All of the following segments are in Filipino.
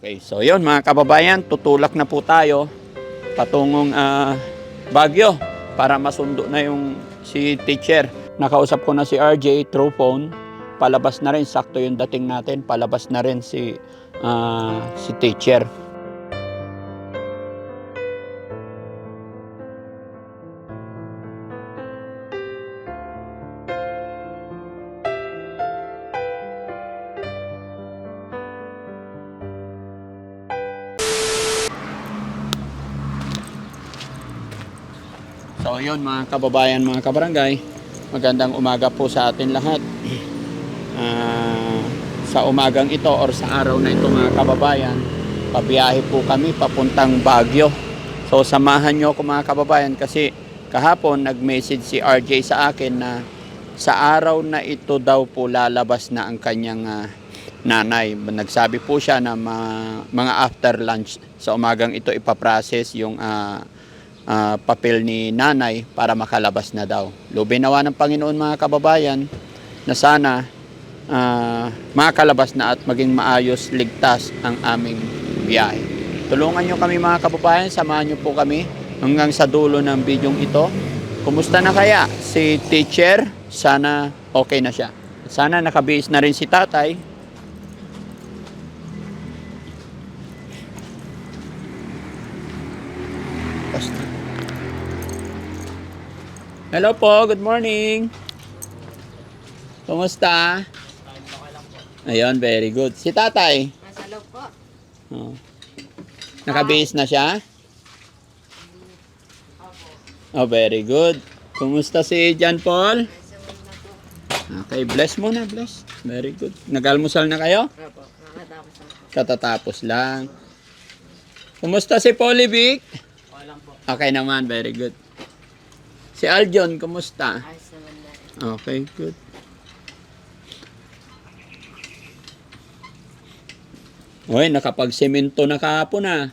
Okay, so yun mga kababayan, tutulak na po tayo patungong Baguio para masundo na yung si teacher. Nakausap ko na si RJ through phone. Palabas na rin, sakto yung dating natin. Palabas na rin si teacher. So yun mga kababayan, mga kabarangay, magandang umaga po sa atin lahat. Sa umagang ito or sa araw na ito mga kababayan, pabiyahe po kami papuntang Baguio. So samahan nyo ako mga kababayan kasi kahapon nag-message si RJ sa akin na sa araw na ito daw po lalabas na ang kanyang nanay. Nagsabi po siya na mga after lunch sa umagang ito ipaprocess yung papel ni nanay para makalabas na daw. Lubinawa ng Panginoon mga kababayan na sana makalabas na at maging maayos, ligtas ang aming biyahe. Tulungan nyo kami mga kababayan, samahan nyo po kami hanggang sa dulo ng bidyong ito. Kumusta na kaya si teacher? Sana okay na siya. Sana nakabihis na rin si tatay. Hello po, good morning. Kumusta? Ayun, very good. Si tatay? Nasa loob po. Oh. Nakabihis na siya? Oh, very good. Kumusta si John Paul? Okay, bless mo na, bless. Very good. Nag-almusal na kayo? Opo, nakatapos na po. Katatapos lang. Kumusta si Polivic? Okay lang po. Okay naman, very good. Si Aljon, kumusta? Ayos naman na rin. Okay, good. Uy, nakapag-semento na kahapon na.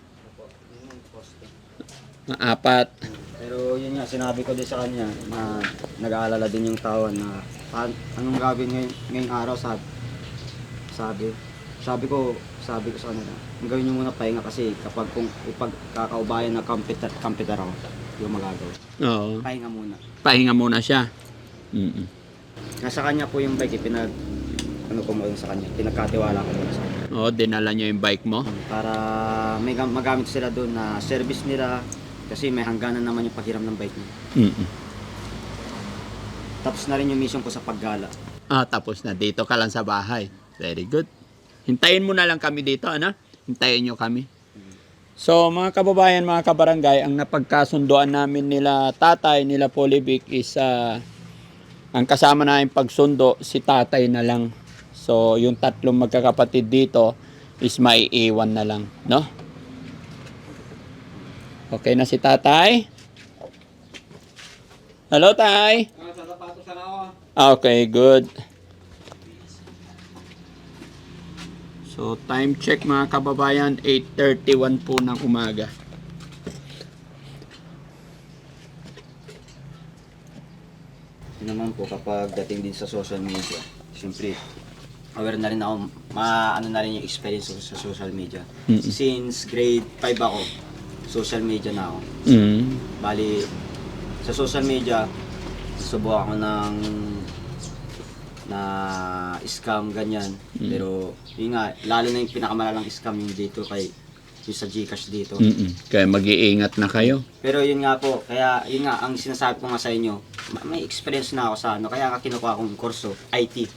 Apat. Pero yun nga, sinabi ko din sa kanya na nag-aalala din yung tao na anong gagawin ngayong araw, sabi ko sa kanila, ang gawin nyo muna pahinga kasi kapag kung ipagkakaubayan na computer ako, yung magagawa. Oo. Pahinga muna. Pahinga muna siya. Nasa kanya po yung bike, pinagkatiwala ko muna sa kanya. Oo, dinala niyo yung bike mo. Para may magamit sila doon na service nila kasi may hangganan naman yung paghiram ng bike niya. Tapos na rin yung mission ko sa paggala. Tapos na. Dito ka lang sa bahay. Very good. Hintayin mo na lang kami dito, ano? Hintayin nyo kami. So, mga kababayan, mga kabarangay, ang napagkasunduan namin nila tatay, nila Polivic is ang kasama namin pagsundo, si tatay na lang. So, yung tatlong magkakapatid dito is maiiwan na lang, no? Okay na si tatay? Hello, tay? Okay, good. So, time check mga kababayan, 8:31 po ng umaga. Yun naman po kapag dating din sa social media, siyempre aware na rin ako, ano na rin yung experience ko sa social media. Since grade 5 ako, social media na ako. Bali, sa social media, subukan ako ng na scam ganyan. Pero yun nga, lalo na yung pinakamalalang scam yung dito yung sa GCash dito. Kaya mag-iingat na kayo. Pero yun nga po, kaya yun nga ang sinasabi ko nga sa inyo, may experience na ako sa kaya kinukuha akong kurso IT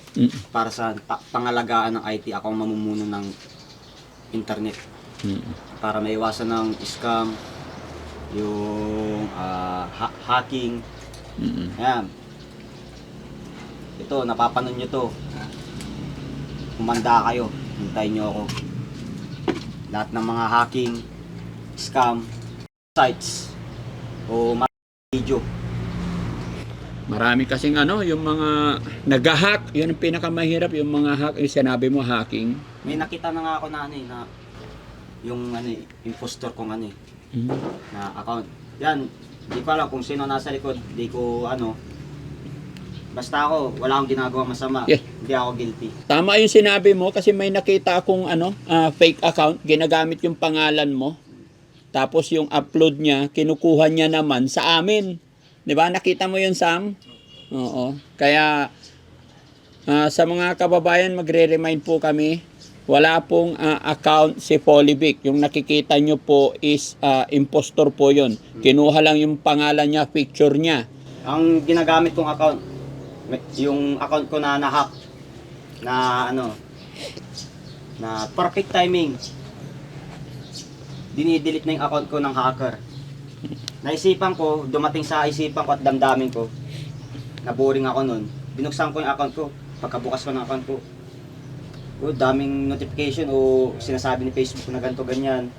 para sa pangalagaan ng IT. Ako ang mamumuno ng internet para maiwasan ng scam, yung hacking. Ayan. Ito, napapanood nyo to. Kumanda kayo, hintayin nyo ako. Lahat ng mga hacking, scam, sites, o video. Marami kasing yung mga nag-hack, yun ang pinakamahirap, yung mga hack, yung sinabi mo hacking. May nakita na nga ako na na yung impostor kong na account. Yan, di ko alam kung sino nasa likod, di ko Basta ako, wala akong ginagawa masama. Yeah. Hindi ako guilty. Tama yung sinabi mo kasi may nakita akong fake account, ginagamit yung pangalan mo. Tapos yung upload niya, kinukuha niya naman sa amin. 'Di ba? Nakita mo yun, Sam? Oo. Kaya sa mga kababayan, magre-remind po kami, wala pong account si Polybic. Yung nakikita nyo po is impostor po yun. Kinuha lang yung pangalan niya, picture niya. Ang ginagamit kong account, yung account ko na na-hack, na perfect timing. Dinidelete na yung account ko ng hacker. Naisipan ko, dumating sa isipan ko at damdamin ko, na-boring ako nun. Binuksan ko yung account ko, pagkabukas ko ng account ko, daming notification o sinasabi ni Facebook na ganito ganyan.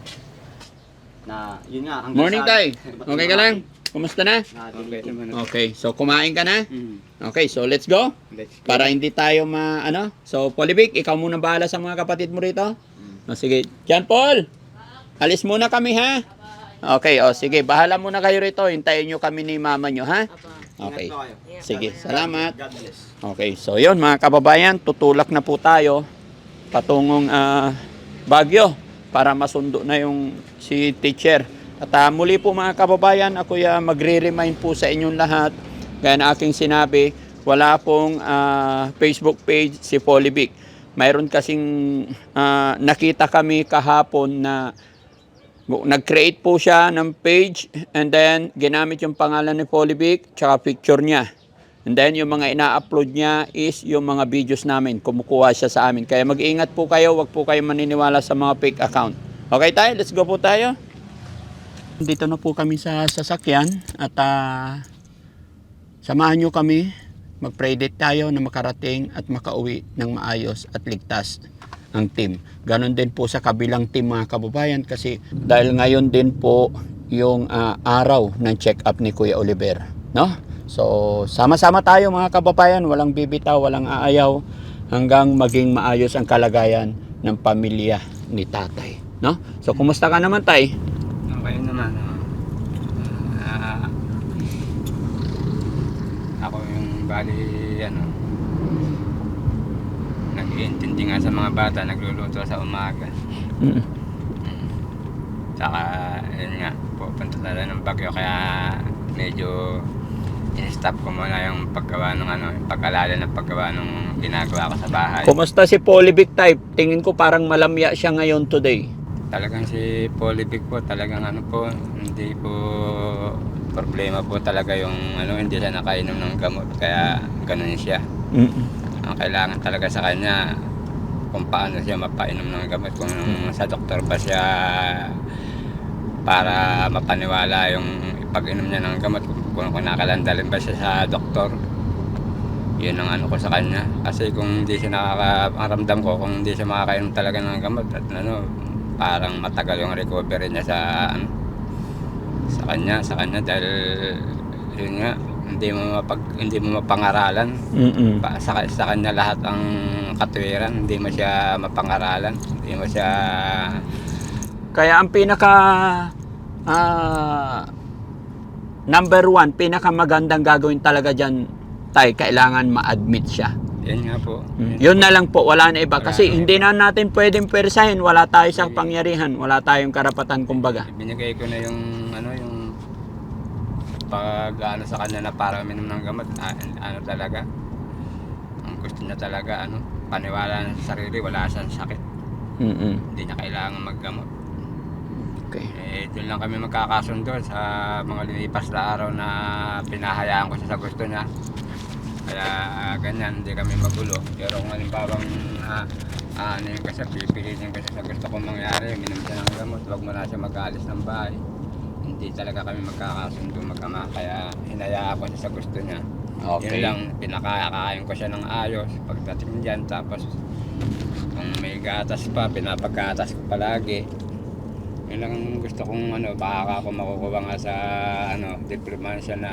Na, yun nga. Morning, Tay. Okay ka lang? Kumusta na? Okay. Okay, so kumain ka na? Okay, so let's go. Let's go. Para hindi tayo So, Polybic, ikaw muna bahala sa mga kapatid mo rito. O, sige. John Paul, alis muna kami, ha? Okay, sige. Bahala muna kayo rito. Hintayin nyo kami ni mama nyo, ha? Apa. Okay. Ingat po kayo. Sige, salamat. God bless. Okay, so yun mga kababayan, tutulak na po tayo patungong Baguio para masundo na yung si teacher. At muli po mga kababayan, ako magre-remind po sa inyong lahat, gaya na aking sinabi, wala pong Facebook page si Polybic. Mayroon kasing nakita kami kahapon na nag-create po siya ng page and then ginamit yung pangalan ni Polybic tsaka picture niya. And then yung mga ina-upload niya is yung mga videos namin. Kumukuha siya sa amin. Kaya mag-iingat po kayo, wag po kayo maniniwala sa mga fake account. Okay tayo? Let's go po tayo. Dito na po kami sa sasakyan at samahan nyo kami. Mag-pray date tayo na makarating at makauwi ng maayos at ligtas ang team. Ganon din po sa kabilang team mga kababayan kasi dahil ngayon din po yung araw ng check-up ni Kuya Oliver. No? So, sama-sama tayo mga kababayan, walang bibitaw, walang aayaw hanggang maging maayos ang kalagayan ng pamilya ni tatay. No? So, kumusta ka naman, tay? Okay naman. Ako yung bali, nag-iintindi nga sa mga bata, nagluluto sa umaga. Tsaka, yun nga, pupunta talaga ng Bagyo, kaya medyo in-stop ko muna yung paggawa ng yung pag-alala ng paggawa ng ginagawa ko sa bahay. Kumusta si Polybic type? Tingin ko parang malamya siya ngayon today. Talagang si Polybic po, talagang po, hindi po problema po talaga yung hindi siya nakainom ng gamot, kaya ganun siya. Ang kailangan talaga sa kanya, kung paano siya mapainom ng gamot, kung sa doktor ba siya para mapaniwala yung pag-inom niya ng gamot, kung nakalandalin ba siya sa doktor. Yun ang ko sa kanya. Kasi kung hindi siya nakakaramdam ko, kung hindi siya makakainom talaga ng gamot at parang matagal yung recovery niya sa kanya dahil yun nga, hindi mo mapangaralan. Sa kanya lahat ang katwiran, hindi mo siya mapangaralan, hindi mo siya. Kaya ang pinaka number one, pinakamagandang gagawin talaga dyan, tay, kailangan ma-admit siya. Yan nga po. Yun na lang po, wala na iba. Wala Kasi na hindi na natin pwedeng persahin, wala tayo sa pangyarihan, wala tayong karapatan kumbaga. Binigay ko na yung pag sa kanya na para uminom ng gamot, talaga. Ang gusto niya talaga, paniwala sa sarili, wala siyang sakit. Hindi niya kailangan maggamot. Okay. Doon lang kami magkakasundo sa mga lilipas na araw na pinahayaan ko siya sa gusto niya. Kaya ganyan, hindi kami magulo. Pero kung halimbawang yung kasi pipilitin kasi sa gusto kong mangyari, minom siya ng gamot, wag mo na siya mag-aalis ng bahay. Hindi talaga kami magkakasundo magkama, kaya hinayaan ko siya sa gusto niya. Okay. Yun lang, pinakakain ko siya ng ayos pagdating dyan. Tapos kung may gatas pa, pinapagatas ko palagi. Yun lang ang gusto kong baka ako makukuha nga sa diplomansya na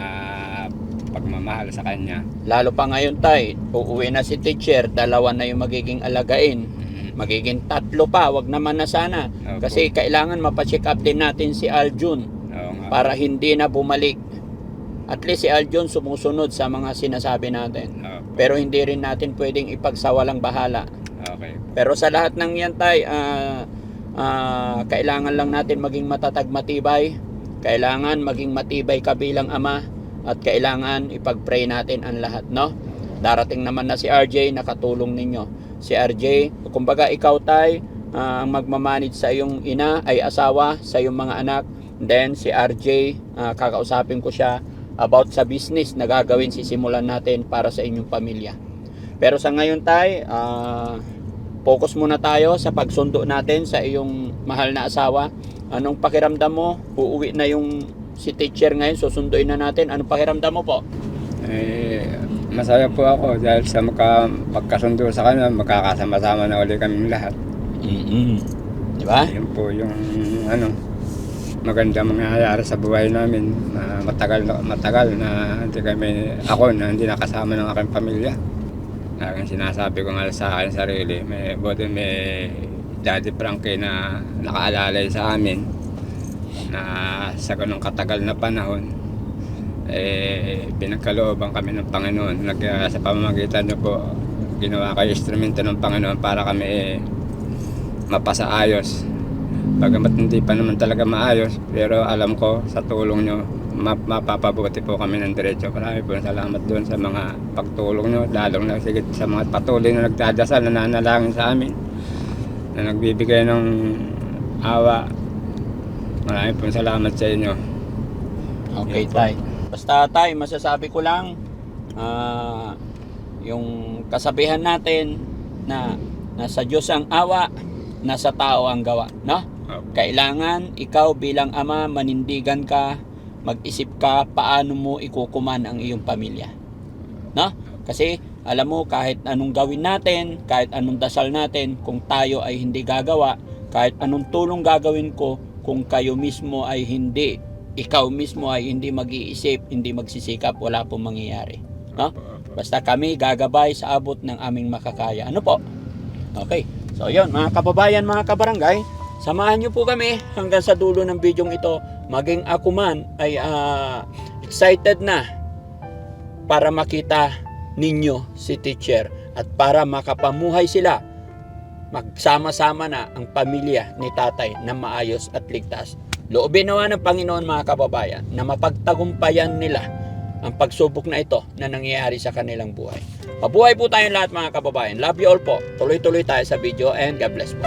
pagmamahal sa kanya. Lalo pa ngayon, tay, uuwi na si teacher, dalawa na yung magiging alagain. Magiging 3 pa, wag naman na sana. Opo. Kasi kailangan mapacheck up din natin si Aljun Oo nga. para hindi na bumalik at least si Aljon sumusunod sa mga sinasabi natin. Pero hindi rin natin pwedeng ipagsawalang bahala. Okay. Pero sa lahat ng yan tay, kailangan lang natin maging matatag, matibay. Kailangan maging matibay ka bilang ama. At kailangan ipag-pray natin ang lahat, no? Darating naman na si RJ, nakatulong ninyo. Si RJ, kumbaga ikaw tay, ang magmamanage sa iyong ina ay asawa, sa iyong mga anak. Then si RJ, kakausapin ko siya about sa business na gagawin, sisimulan natin para sa inyong pamilya. Pero sa ngayon tay, focus muna tayo sa pagsundo natin sa iyong mahal na asawa. Anong pakiramdam mo? Uuwi na yung si teacher ngayon, susunduin na natin. Anong pakiramdam mo po? Masaya po ako dahil sa pagkasundo sa kanya, magkakasama-sama na uli kaming lahat. Di ba? Yun po yung maganda mangyayari sa buhay namin. Matagal na hindi nakasama ng aking pamilya. Laging sinasabi ko nga sa akin sarili, may Daddy Frankie na nakaalalay sa amin na sa ganong katagal na panahon, pinagkalooban kami ng Panginoon. Sa pamamagitan niyo po, ginawa kayo instrumento ng Panginoon para kami mapasaayos. Bagamat hindi pa naman talaga maayos, pero alam ko sa tulong nyo, mapapabuti po kami ng diretso. Marami po salamat doon sa mga pagtulong nyo, lalong na sigit sa mga patuloy na nagdadasal, nananalangin sa amin, na nagbibigay ng awa. Marami po salamat sa inyo. Okay tay. Basta tay, masasabi ko lang, yung kasabihan natin na nasa Diyos ang awa, nasa tao ang gawa, no? Kailangan ikaw bilang ama, manindigan ka, mag-isip ka paano mo ikukuman ang iyong pamilya, no? Kasi alam mo, kahit anong gawin natin, kahit anong dasal natin, kung tayo ay hindi gagawa, kahit anong tulong gagawin ko, kung kayo mismo ay hindi, ikaw mismo ay hindi mag-iisip, hindi magsisikap, wala pong mangyayari, no? Basta kami gagabay sa abot ng aming makakaya. Ano po? Okay. So yun, mga kababayan, mga kabarangay, samahan nyo po kami hanggang sa dulo ng bidyong ito. Maging ako man ay excited na para makita ninyo si teacher at para makapamuhay sila. Magsama-sama na ang pamilya ni tatay na maayos at ligtas. Loobin nawa ng Panginoon, mga kababayan, na mapagtagumpayan nila ang pagsubok na ito na nangyayari sa kanilang buhay. Mabuhay po tayong lahat, mga kababayan. Love you all po. Tuloy-tuloy tayo sa video and God bless po.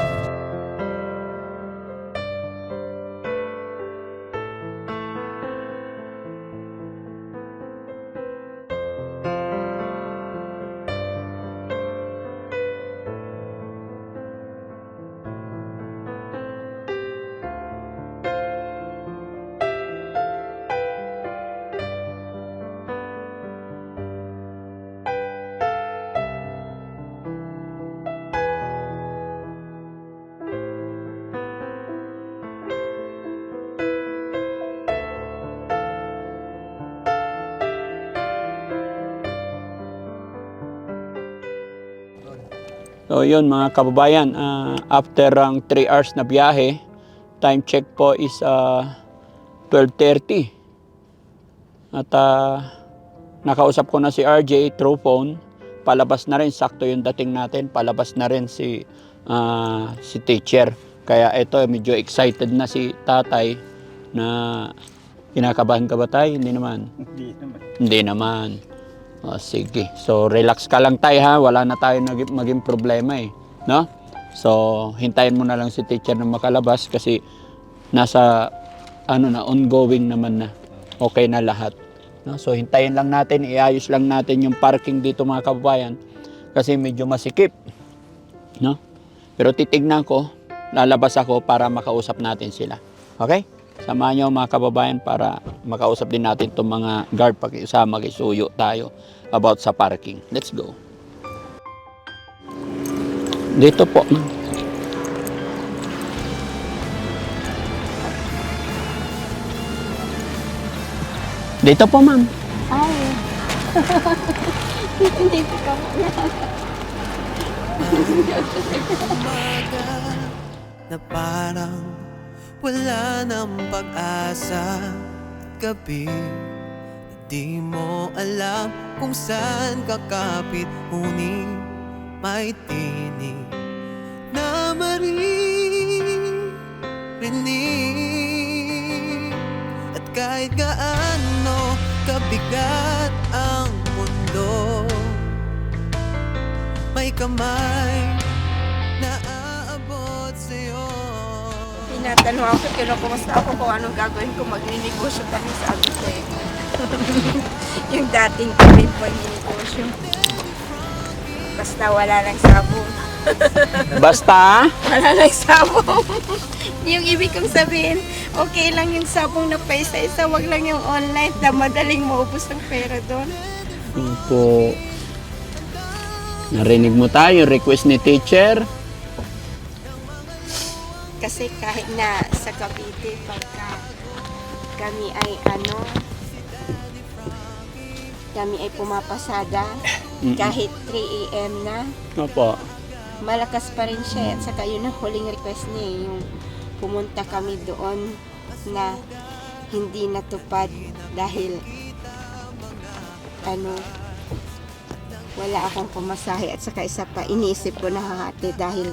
So yun, mga kababayan, after ang 3 hours na biyahe, time check po is 12:30. At nakausap ko na si RJ through phone. Palabas na rin, sakto yung dating natin, palabas na rin si teacher. Kaya ito, medyo excited na si tatay na kinakabahan ka ba tayo? Hindi naman. Hindi naman. O, sige. So, relax ka lang tayo ha. Wala na tayo maging problema eh. No? So, hintayin mo na lang si teacher na makalabas kasi nasa, ongoing naman na. Okay na lahat. No? So, hintayin lang natin, iayos lang natin yung parking dito, mga kababayan. Kasi medyo masikip. No? Pero titignan ko, lalabas ako para makausap natin sila. Okay? Samahan nyo, mga kababayan, para makausap din natin itong mga guard pakisama, kisuyo tayo about sa parking. Let's go. Dito po. Dito po, ma'am. Ay. Hindi ko ka Umaga na parang wala ng pag-asa. Gabi na Di mo alam kung saan kakapit, ngunit may tinig na maririnig. At kahit gaano kabigat ang mundo, may kamay na aabot sa'yo. Tinatanong ako, kinukumusta ako kung anong gagawin ko, magninegosyo kami, sabi ko eh. Yung dating kami po ninegosyo. Basta wala lang sabong. Basta, Wala lang sabong. Yung ibig kong sabihin, okay lang yung sabong na pa isa-isa, wag lang yung online na madaling maubos ang pera doon. yun po. Narinig mo tayo, request ni teacher. Kasi kahit na sa Cavite, pagka kami ay kami ay pumapasada, kahit 3 AM na, Opo. malakas pa rin siya. At saka yun ang huling request niya, yung pumunta kami doon na hindi natupad dahil wala akong pumasahe. At saka isa pa, iniisip ko na hahati dahil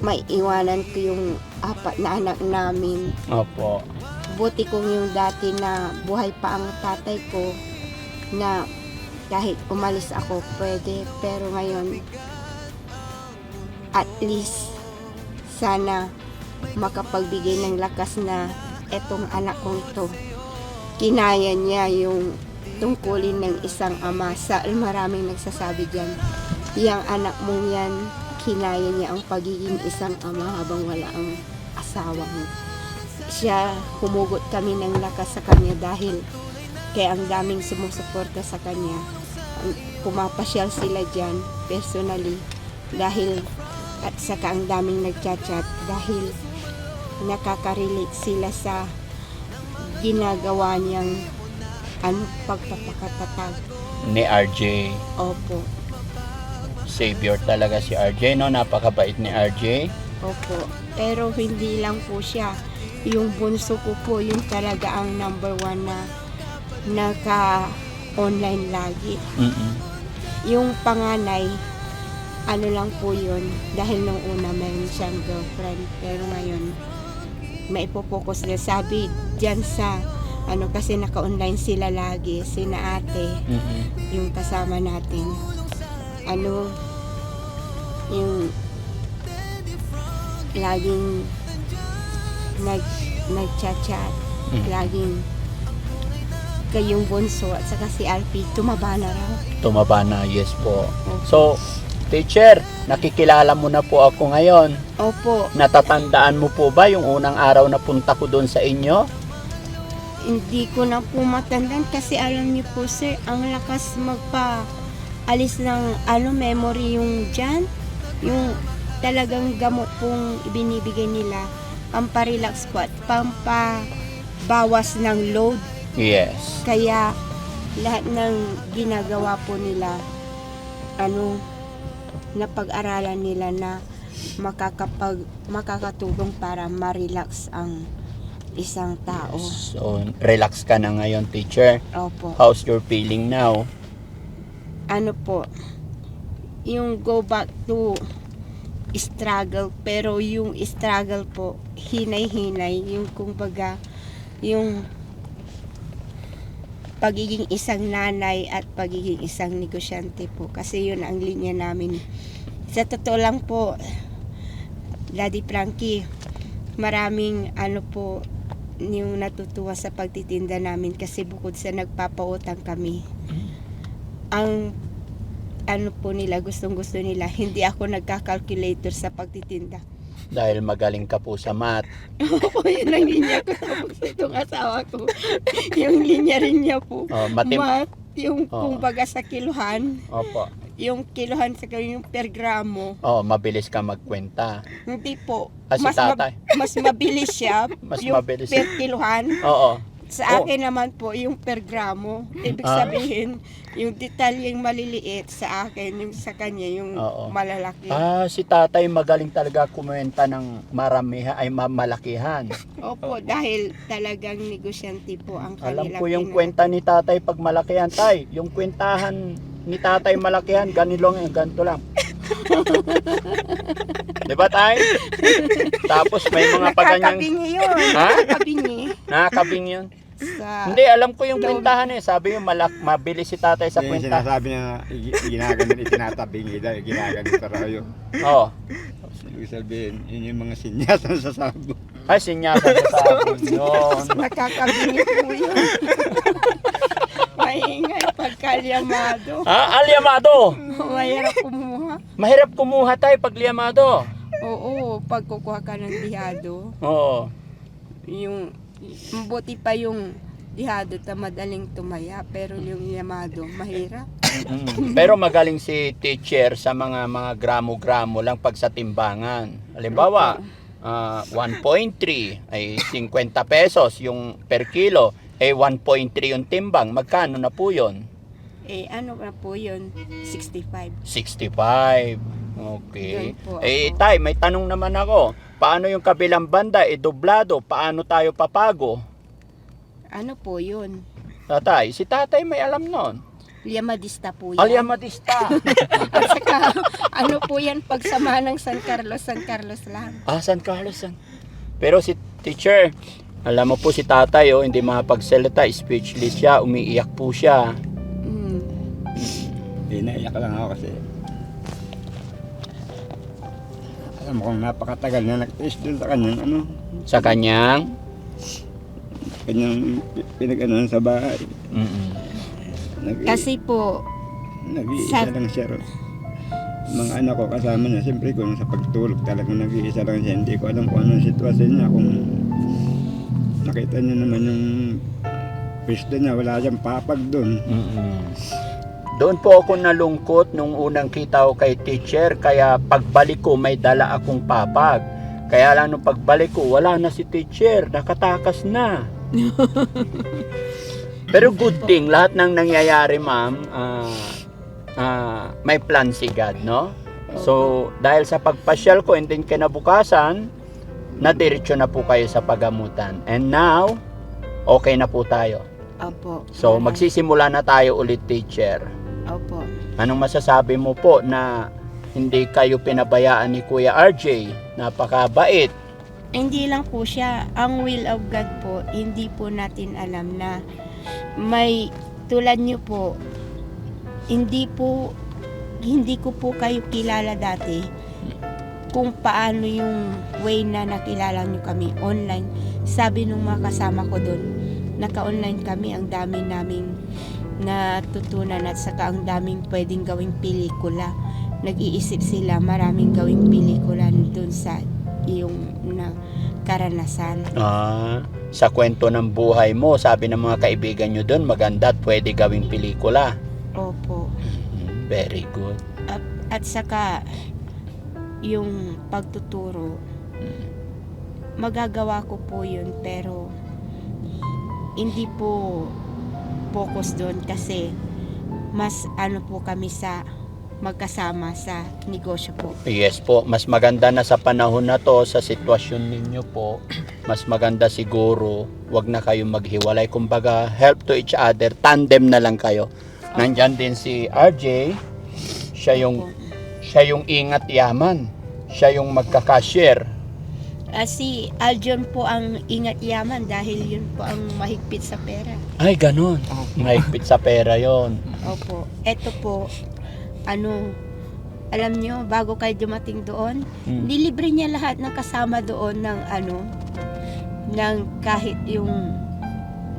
may iwanan ko yung 4 na anak namin. Opo. Buti kong yung dati na buhay pa ang tatay ko, na kahit umalis ako pwede, pero ngayon at least sana makapagbigay ng lakas na etong anak kong ito, kinaya niya yung tungkulin ng isang ama. Sa maraming nagsasabi dyan, yung anak mong yan, kinaya niya ang pagiging isang ama habang wala ang asawa mo. Siya, humugot kami ng lakas sa kanya dahil kaya ang daming sumusuporta sa kanya. Pumapasyal sila dyan personally dahil, at saka ang daming nagchat-chat dahil nakaka-relate sila sa ginagawa niyang pagpapakatatag. Ni RJ. Opo, Savior talaga si RJ, no? Napakabait ni RJ. opo. Pero hindi lang po siya. Yung bunso ko po, yung talaga ang number 1 na naka-online lagi. Yung panganay, lang po yun, dahil nung una meron siyang girlfriend, pero ngayon may ipopokus na. Sabi dyan sa kasi naka-online sila lagi, sina ate, yung kasama natin, yung laging nag-chat-chat, laging kayong bunso at saka si RP, tumaba na raw. Tumaba na, yes po. So, teacher, nakikilala mo na po ako ngayon. Opo, Natatandaan mo po ba yung unang araw na punta ko doon sa inyo? hindi ko na po matandaan kasi alam niyo po sir, ang lakas magpa-alis ng memory yung dyan. Yung talagang gamot pong ibinibigay nila, pampa-relax po at pampabawas ng load. Yes. Kaya lahat ng ginagawa po nila, napag-aralan nila na makakatulong para ma-relax ang isang tao. So, relax ka na ngayon, teacher. Opo. How's your feeling now? Po, yung go back to struggle, pero yung struggle po, hinay-hinay, yung kumbaga, yung pagiging isang nanay at pagiging isang negosyante po. Kasi yun ang linya namin. Sa totoo lang po, Daddy Frankie, maraming po yung natutuwa sa pagtitinda namin kasi bukod sa nagpapautang kami, ang po nila, gustong-gusto nila, hindi ako nagka-calculator sa pagtitinda. Dahil magaling ka po sa math. Opo, yun ang linya ko. Tapos itong asawa ko, yung linya rin niya po. Math, yung kumbaga sa kiluhan. Opo. Yung kiluhan sa yung per gramo. Mabilis ka magkwenta. Hindi po. Kasi tatay. Mas mabilis siya. Mas yung mabilis. per kiluhan. Oo. Sa akin naman po, yung per gramo. Ibig sabihin, yung detalyeng maliliit sa akin, yung sa kanya, yung Oo. malalaki. Si tatay magaling talaga kumenta ng maramihan ay malakihan. Opo, dahil talagang negosyante po ang Alam kanila. ko yung kwenta ni tatay pag malakihan. Tay, yung kwentahan ni tatay malakihan, ganito lang. Di ba, tay? Tapos may mga paganyang... Nakakabingi yun. Ha? Nakakabingi. Nakakabing yun. Sa... Hindi, alam ko yung kwentahan eh. Sabi yung mabili si tatay sa Yung kwenta. sinasabi niya na ginaganit, itinatabing dahil ginaganit tayo. Oo. Ibig sabihin, yun yung mga sinyasan sa sabo. Ay, sinyasan sa sabon. Yun. Nakakabingi po yun. Maingay pagkalyamado. Alyamado. Mahirap kumuha. Mahirap kumuha tayo pag liamado. Oo, pag kukuha ka ng dihado, Oo. yung mabuti pa yung dihado ta madaling tumaya, pero yung yamado mahirap. Pero magaling si teacher sa mga gramo-gramo lang pag sa timbangan. Halimbawa, 1.3 ay 50 pesos yung per kilo. 1.3 yung timbang. Magkano na po yun? Ano na po yun? 65. 65. Okay. Yun po Tay, may tanong naman ako. Paano yung kabilang banda? Doblado. Paano tayo papago? Ano po yun? Tatay, si tatay may alam nun. Liamadista po yan. Alyamadista. At saka, ano po yan pagsama ng San Carlos lang. San Carlos. Pero si teacher, alam mo po si tatay, hindi makapagsalita, speechless siya, umiiyak po siya. Naiyak lang ako kasi alam mo kung napakatagal na nag-test doon sa kanyang Sa kanyang? pinag-anuhan sa bahay. Kasi po, Nag-iisa lang siya ron. Mga anak ko kasama niya, siyempre kung sa pagtulog talagang nag-iisa lang siya. Hindi ko alam kung anong sitwasyon niya. Kung nakita niyo naman yung pwesto niya, wala siyang papag doon. Doon po ako nalungkot nung unang kita ko kay teacher, kaya pagbalik ko may dala akong papag. Kaya lang nung pagbalik ko, wala na si teacher, nakatakas na. Pero good thing, lahat ng nangyayari ma'am, may plan si God, no? So, dahil sa pagpasyal ko and then kinabukasan, nadiretso na po kayo sa pagamutan. And now, okay na po tayo. opo. So, magsisimula na tayo ulit, teacher. Opo. Anong masasabi mo po na hindi kayo pinabayaan ni Kuya RJ? Napakabait. Hindi lang po siya, ang will of God po, hindi po natin alam na may tulad niyo po, hindi ko po kayo kilala dati kung paano yung way na nakilala niyo kami online. Sabi nung mga kasama ko doon, naka-online kami, ang dami naming natutunan at saka ang daming pwedeng gawing pelikula. Nag-iisip sila maraming gawing pelikula doon sa iyong karanasan. Sa kwento ng buhay mo, sabi ng mga kaibigan nyo doon, maganda at pwede gawing pelikula. Opo. Very good. At saka yung pagtuturo, magagawa ko po yun, pero hindi po focus doon kasi mas po kami sa magkasama sa negosyo po. Yes po, mas maganda na sa panahon na to, sa sitwasyon ninyo po, mas maganda siguro, wag na kayong maghiwalay. Kumbaga, help to each other, tandem na lang kayo. Nandyan din si RJ, siya yung ingat yaman, siya yung magkakashare. Si Aljon po ang ingat yaman dahil yun po ang mahigpit sa pera. Ay, ganun. Mahigpit sa pera yon. Opo. Eto po, alam nyo, bago kayo dumating doon, nilibre niya lahat ng kasama doon ng ng kahit yung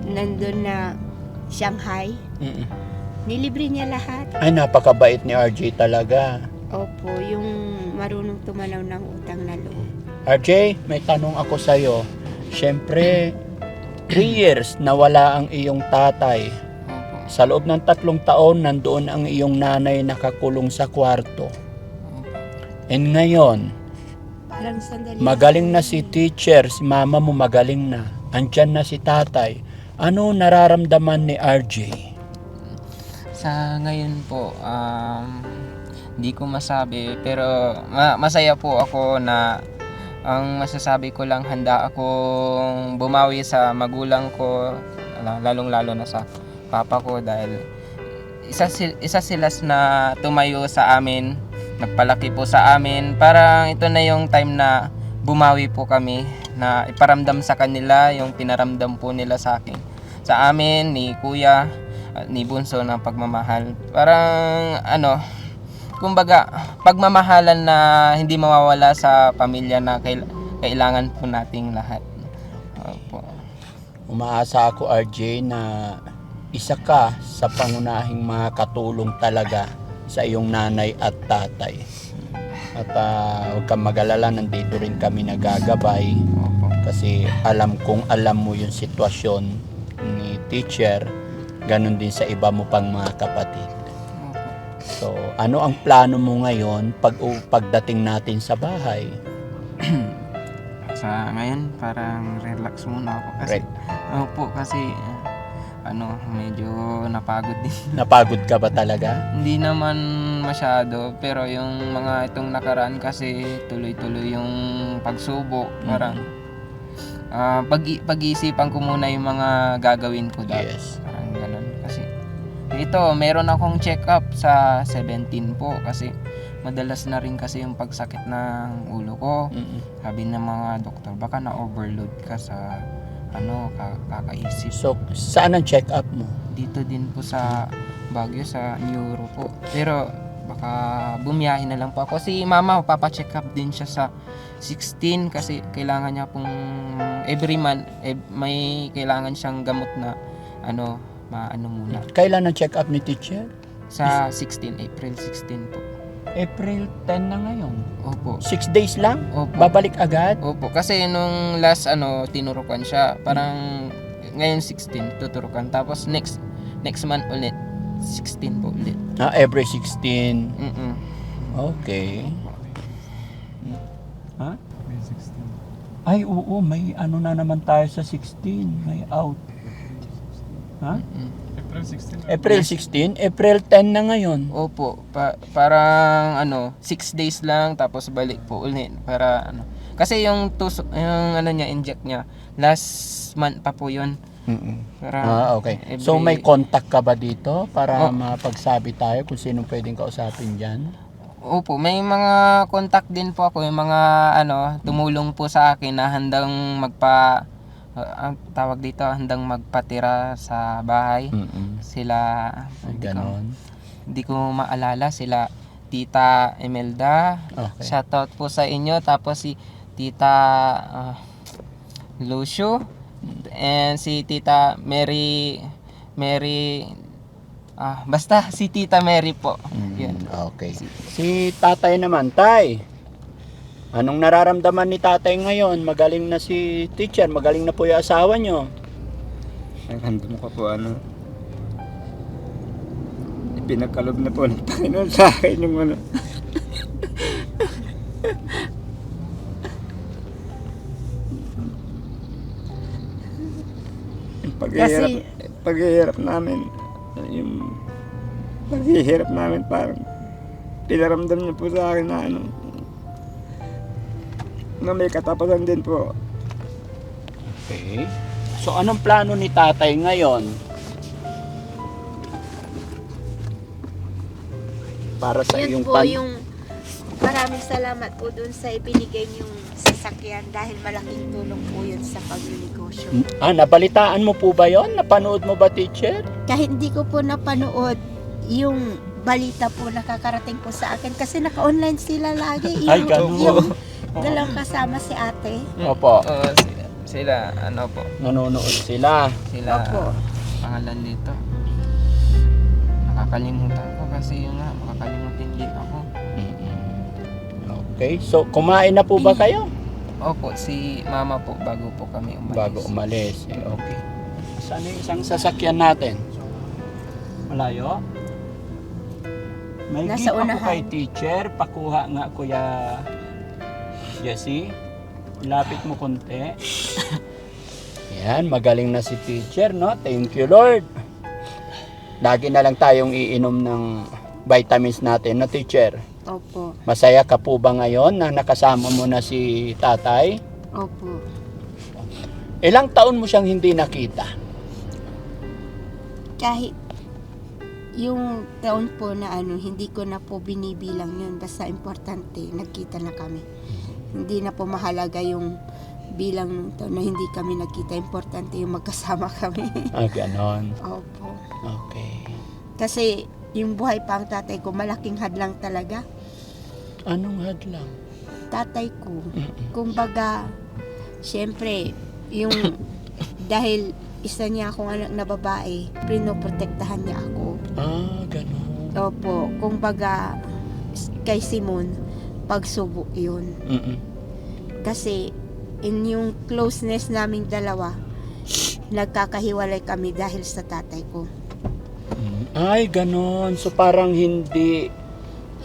nandun na Shanghai. Nilibre niya lahat. Ay, napakabait ni RJ talaga. Opo, yung marunong tumanaw ng utang na loob. RJ, may tanong ako sa'yo. Siyempre, 3 years nawala ang iyong tatay. Sa loob ng 3 taon, nandoon ang iyong nanay nakakulong sa kwarto. And ngayon, Parang sandali. magaling na si teacher, si mama mo magaling na. Andyan na si tatay. Ano nararamdaman ni RJ? Sa ngayon po, hindi ko masabi, pero masaya po ako na ang masasabi ko lang, handa akong bumawi sa magulang ko, lalong-lalo na sa papa ko, dahil isa sila na tumayo sa amin, nagpalaki po sa amin. Parang ito na yung time na bumawi po kami, na iparamdam sa kanila yung pinaramdam po nila sa akin, sa amin, ni kuya at ni bunso, ng pagmamahal. Parang kumbaga, pagmamahalan na hindi mawawala sa pamilya, na kailangan po nating lahat. Opo. Umaasa ako, RJ, na isa ka sa pangunahing mga katulong talaga sa iyong nanay at tatay. At huwag kang mag-alala, nandito rin kami nagagabay. Opo. Kasi alam mo yung sitwasyon ni teacher, ganun din sa iba mo pang mga kapatid. Opo. So, ano ang plano mo ngayon pagdating natin sa bahay? Sa ngayon, parang relax muna ako kasi opo, kasi medyo napagod din. Napagod ka ba talaga? Hindi naman masyado, pero yung mga itong nakaraan kasi tuloy-tuloy yung pagsubok. Parang pag-iisipan ko muna yung mga gagawin ko dapat. Yes. Parang ganun. Kasi ito, meron akong check-up sa 17 po, kasi madalas na rin kasi yung pagsakit ng ulo ko. Sabi ng mga doktor, baka na-overload ka sa kakaisip. So, saan ang check-up mo? Dito din po sa Baguio, sa neuro po. Pero baka bumiyahin na lang po ako. Si mama, papacheck up din siya sa 16 kasi kailangan niya pong every month may kailangan siyang gamot na muna. Kailan ang check-up ni teacher? Sa 16, April 16 po. April 10 na ngayon. Opo. 6 days lang? Opo. Babalik agad? Opo. Kasi nung last tinurukan siya, parang ngayon 16 tuturukan. Tapos next month ulit 16 po ulit. Every 16. Mm-mm. Okay. Ha? May 16. Ay, oo. May na naman tayo sa 16. May out. Ha? April 16? April 10 na ngayon. Opo, parang 6 days lang tapos balik po ulit para kasi yung niya, inject niya last month pa po yun. Para Okay. So may contact ka ba dito para mapagsabi tayo kung sino pwedeng kausapin diyan? Opo, may mga contact din po ako, yung mga tumulong po sa akin na handang ang tawag dito, handang magpatira sa bahay. Sila, hindi ko maalala, sila Tita Imelda. Okay. Shoutout po sa inyo. Tapos si Tita Lucio and si Tita Mary, basta si Tita Mary po. Yun. Okay. Si tatay naman, tay. Anong nararamdaman ni tatay ngayon? Magaling na si teacher, magaling na po yung asawa nyo. Ang handom ko po ipinagkalob na po ng Panginoon sa akin yung yung paghihirap namin, yung paghihirap namin parang pinaramdam niya po sa akin na may katapusan din po. Okay. So anong plano ni tatay ngayon? Para sa iyong Yun po yung maraming salamat po dun sa ibinigay niyong sasakyan dahil malaking tulong po yun sa pagnegosyo. Nabalitaan mo po ba yon? Napanood mo ba, teacher? Kahit hindi ko po napanood yung balita po nakakarating po sa akin kasi naka-online sila lagi. Ay, ganun. Yung dalawang kasama si ate. Opo. Oo, sila po. Nanonood sila. Sila Opo. pangalan nito. Nakakalimutan ko kasi yun nga, makakalimutin din ako. Okay. So, kumain na po ba kayo? Opo, si mama po bago po kami umalis. Bago umalis. Okay. Saan yung isang sasakyan natin? Malayo? May Nasa gift ako unahan. kay teacher. Pakuha nga, Kuya Jessie. Lapit mo konti. Ayan, magaling na si teacher, no? Thank you, Lord. Lagi na lang tayong iinom ng vitamins natin, no, teacher? Opo. Masaya ka po ba ngayon na nakasama mo na si tatay? Opo. Ilang taon mo siyang hindi nakita? Kahit yung taon po na hindi ko na po binibilang yun. Basta importante, nagkita na kami. Hindi na po mahalaga yung bilang nung taon na hindi kami nagkita. Importante yung magkasama kami. Ganon. Opo. Okay. Kasi yung buhay pa ang tatay ko, malaking hadlang talaga. Anong hadlang? Tatay ko, kumbaga, syempre, yung dahil isa niya akong anak na babae, pinoprotektahan niya ako. Ganon. Opo, kumbaga, kay Simon, pagsubok yun. Kasi, in yung closeness naming dalawa, nagkakahiwalay kami dahil sa tatay ko. Ay, ganon. So parang hindi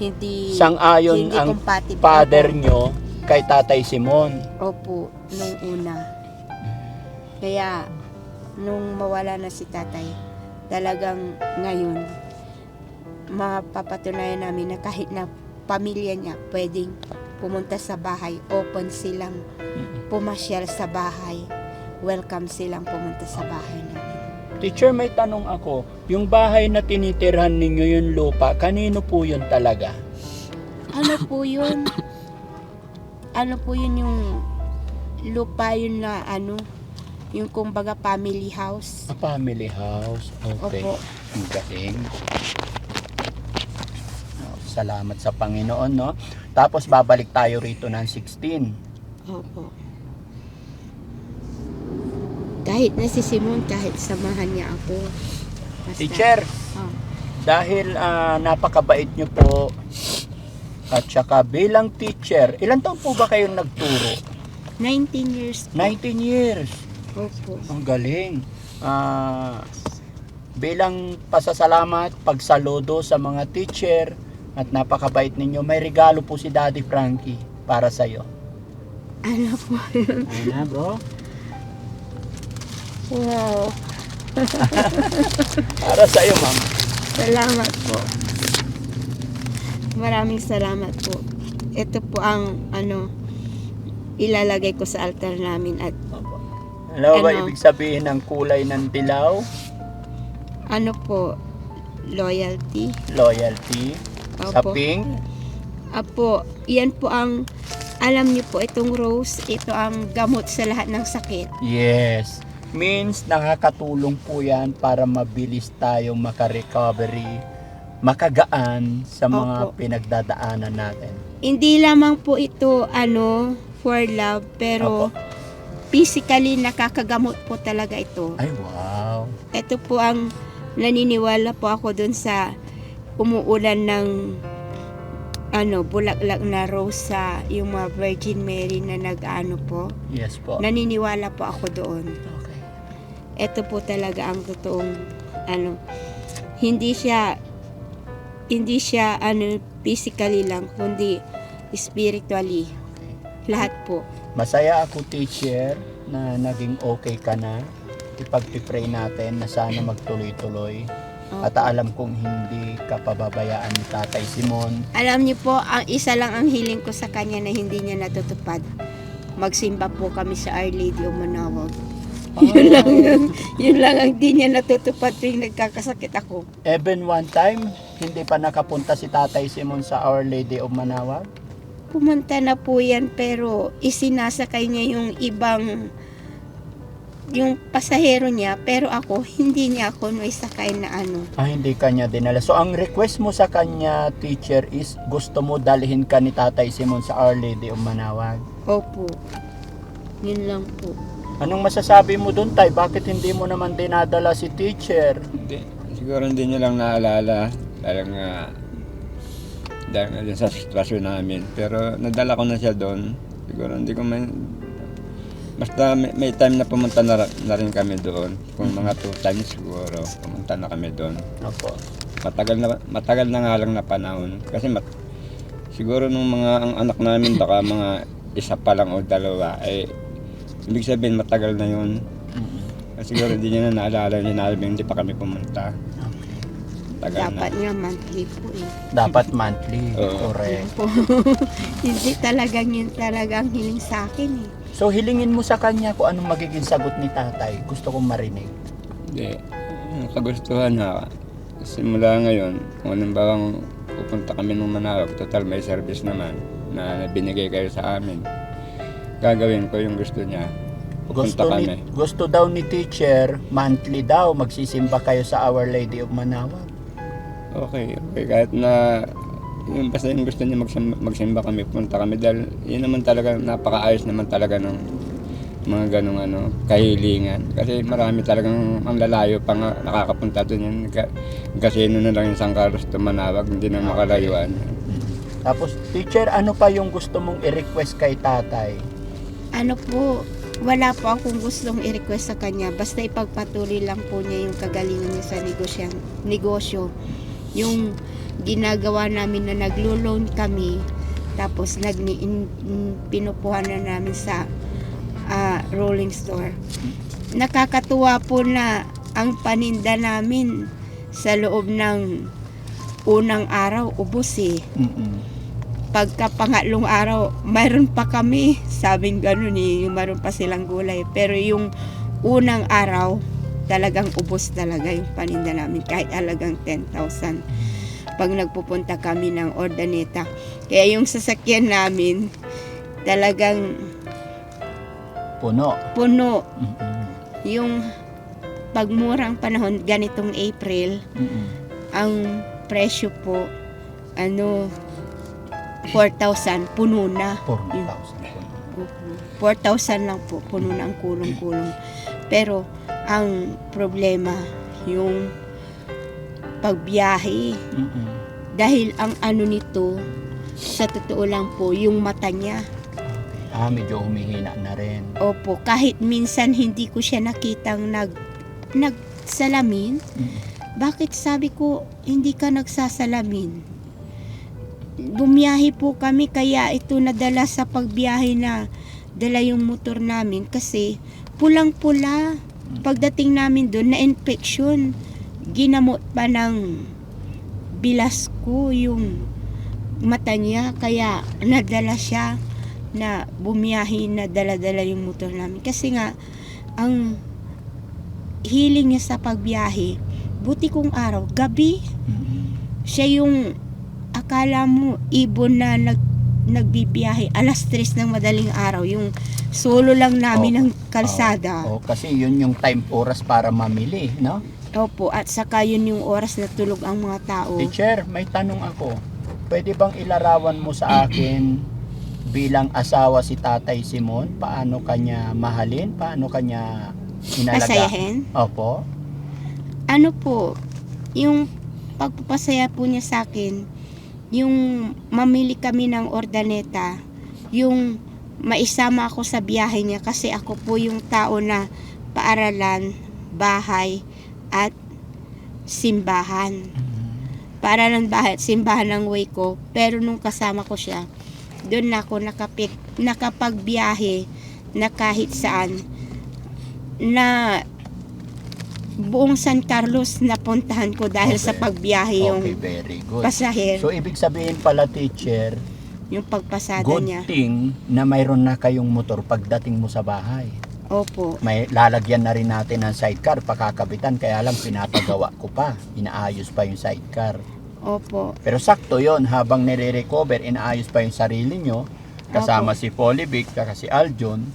Hindi sang-ayon hindi ang compatible. father Opo. nyo kay Tatay Simon. Opo, nung una. Kaya, nung mawala na si tatay, talagang ngayon, mapapatunayan namin na kahit na pamilya niya pwedeng pumunta sa bahay, open silang pumasyal sa bahay, welcome silang pumunta sa bahay namin. Teacher, may tanong ako. Yung bahay na tinitirhan ninyo yung lupa, kanino po yun talaga? Ano po yun? Ano po yun yung lupa yun na yung kumbaga family house. A family house. Okay. Opo. Ang galing. Salamat sa Panginoon, no? Tapos babalik tayo rito ng 16. Opo. Kahit na si Simon, kahit samahan niya ako. Basta, Teacher, Oh. dahil napakabait nyo po at saka bilang teacher, ilan taon po ba kayong nagturo? 19 years po. 19 years. Opo. Ang galing. Bilang pasasalamat, pagsaludo sa mga teacher at napakabait ninyo, may regalo po si Daddy Frankie para sa'yo. Ano po yun? Ayun na, bro. Wow. Para sa'yo, ma'am. Salamat po. Maraming salamat po. Ito po ang ilalagay ko sa altar namin at Ano ba Ano? ibig sabihin ng kulay ng dilaw? ano po, loyalty. Loyalty. Sa Opo. pink? Apo, yan po ang, alam niyo po, itong rose, ito ang gamot sa lahat ng sakit. Yes. Means nakakatulong po yan para mabilis tayong makarecovery, makagaan sa mga Opo. pinagdadaanan natin. Hindi lamang po ito, for love, pero Opo. physically nakakagamot po talaga ito. Ay, wow. Ito po ang naniniwala po ako dun sa umuulan ng bulaklak na rose sa yung mga Virgin Mary na po. Yes po. Naniniwala po ako doon. Okay. Ito po talaga ang totoong hindi siya physically lang, kundi spiritually. Lahat po. Masaya ako, teacher, na naging okay ka na. Ipag-pray natin na sana magtuloy-tuloy. At alam kong hindi ka pababayaan ni Tatay Simon. Alam niyo po, ang isa lang ang hiling ko sa kanya na hindi niya natutupad. Magsimba po kami sa Our Lady of Manawag. Yun lang ang hindi niya natutupad tuwing nagkakasakit ako. Even one time, hindi pa nakapunta si Tatay Simon sa Our Lady of Manawag? Pumunta na po yan pero isinasakay niya yung pasahero niya, pero ako, hindi niya ako naisakay na Hindi kanya dinala. So, ang request mo sa kanya, teacher, is gusto mo dalhin ka ni Tatay Simon sa Our Lady of Manawag. Opo. Yun lang po. Anong masasabi mo dun, Tay? Bakit hindi mo naman dinadala si teacher? Hindi, siguro hindi niya lang naalala. Dahil sa sitwasyon namin. Pero nadala ko na siya doon. Siguro hindi ko basta may time na pumunta na rin kami doon. Kung mga 2 times siguro, pumunta na kami doon. Opo. Matagal na nga lang na panahon. Kasi siguro nung ang anak namin baka mga isa pa lang o dalawa, ibig sabihin matagal na yun. Siguro hindi niya na naalala niya na hindi pa kami pumunta. Tagal Dapat na. nga monthly po eh. Dapat monthly. Oo. Correct. Po. Hindi talagang yun talagang hiling sa akin eh. So hilingin mo sa kanya kung anong magiging sagot ni tatay. Gusto kong marinig. Hindi. Kagustuhan na. Simula ngayon, kung anong bawang pupunta kami ng Manawag, total may service naman na binigay kayo sa amin. Gagawin ko yung gusto niya. Pupunta kami. Gusto daw ni teacher, monthly daw, magsisimba kayo sa Our Lady of Manawag. Okay. Kahit na yung basta yung gusto niya magsimba kami, punta kami dahil yun naman talaga, napakaayos naman talaga ng mga ganong kahilingan. Kasi marami talagang ang lalayo pa nga nakakapunta doon yun. Kasi na lang yung San Carlos to Manawag, hindi na makalayuan. Tapos, teacher, ano pa yung gusto mong i-request kay tatay? Ano po, wala po akong gustong i-request sa kanya. Basta ipagpatuloy lang po niya yung kagalingan niya sa negosyo. Yung ginagawa namin na naglo-loan kami, tapos pinupuhan na namin sa rolling store. Nakakatuwa po na ang paninda namin sa loob ng unang araw, ubos eh. Pagka pangatlong araw, mayroon pa kami. Sabing ganun eh, mayroon pa silang gulay. Pero yung unang araw, talagang ubos talaga yung paninda namin. Kahit alagang 10,000. Pag nagpupunta kami ng Ordaneta. Kaya yung sasakyan namin, talagang Puno. puno. Yung pagmurang panahon, ganitong April, ang presyo po, 4,000, puno na. 4,000 lang po, puno na ang kulong-kulong. Pero, ang problema, yung pagbiyahe. Dahil ang nito, sa totoo lang po, yung mata niya. Medyo humihina na rin. Opo, kahit minsan hindi ko siya nakitang nagsalamin. Bakit sabi ko, hindi ka nagsasalamin? Bumiyahe po kami, kaya ito nadala sa pagbiyahe na dala yung motor namin kasi pulang-pula. Pagdating namin doon, na-infection. Ginamot pa ng bilas ko yung mata niya, kaya nadala siya na bumiyahe na dala-dala yung motor namin. Kasi nga, ang hiling niya sa pagbiyahe, buti kong araw, gabi. Siya yung akala mo ibon na nagbibiyahe alas 3 ng madaling araw, yung solo lang namin ng kalsada. Kasi yun yung time oras para mamili, no? Opo, at saka yun yung oras na tulog ang mga tao. Teacher, may tanong ako. Pwede bang ilarawan mo sa akin bilang asawa si Tatay Simon? Paano kanya mahalin? Paano kanya inalaga? Pasayahin? Opo. Ano po, yung pagpapasaya po niya sa akin, yung mamili kami ng Ordaneta, yung maisama ako sa biyahe niya kasi ako po yung tao na paaralan, bahay, at simbahan. Paaralan, bahay at simbahan ng way ko. Pero nung kasama ko siya, doon ako nakapagbiyahe na kahit saan, na buong San Carlos napuntahan ko dahil sa pagbiyahe yung very good. pasahero, So, ibig sabihin pala, teacher, yung pagpasada good niya. thing na mayroon na kayong motor pagdating mo sa bahay. Opo. May lalagyan na rin natin ng sidecar, pakakabitan, kaya lang pinapagawa ko pa. Inaayos pa yung sidecar. Opo. Pero sakto yon, habang nire-recover, inaayos pa yung sarili nyo, kasama si Polivic, saka si Aljon,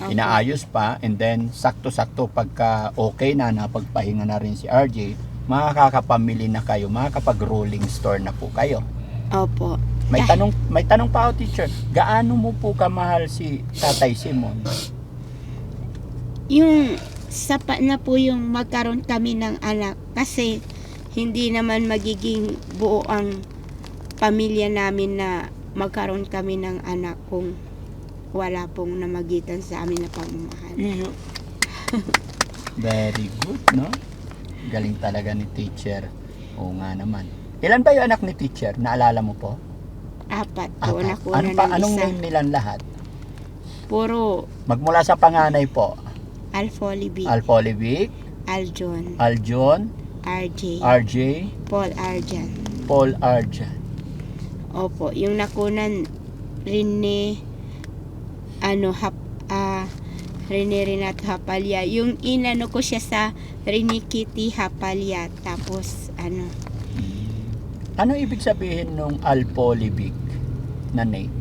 inaayos pa, and then sakto-sakto pagka okay na, napagpahinga na rin si RJ, makakapamili na kayo, makakapag-rolling store na po kayo. Opo. May tanong pa ako, teacher. Gaano mo po kamahal si Tatay Simon? Yung sapat na po yung magkaroon kami ng anak kasi hindi naman magiging buo ang pamilya namin na magkaroon kami ng anak kung wala pong namagitan sa amin na pagmamahal. Very good, no? Galing talaga ni teacher. Oo nga naman. Ilan ba yung anak ni teacher? Naalala mo po? 4 po, Apat. nakuha na ng Anong isa. name nilang lahat? Puro Magmula sa panganay po. Alfolibi, Alpolivic, Aljon, Aljon, RJ, RJ, Paul Arjan. Paul Arjan. Opo, yung nakunan Rene Rene Renato Hapalya. Yung inano ko siya sa Rene Kitty Hapalya. Tapos Ano ibig sabihin nung Alpolivic na name?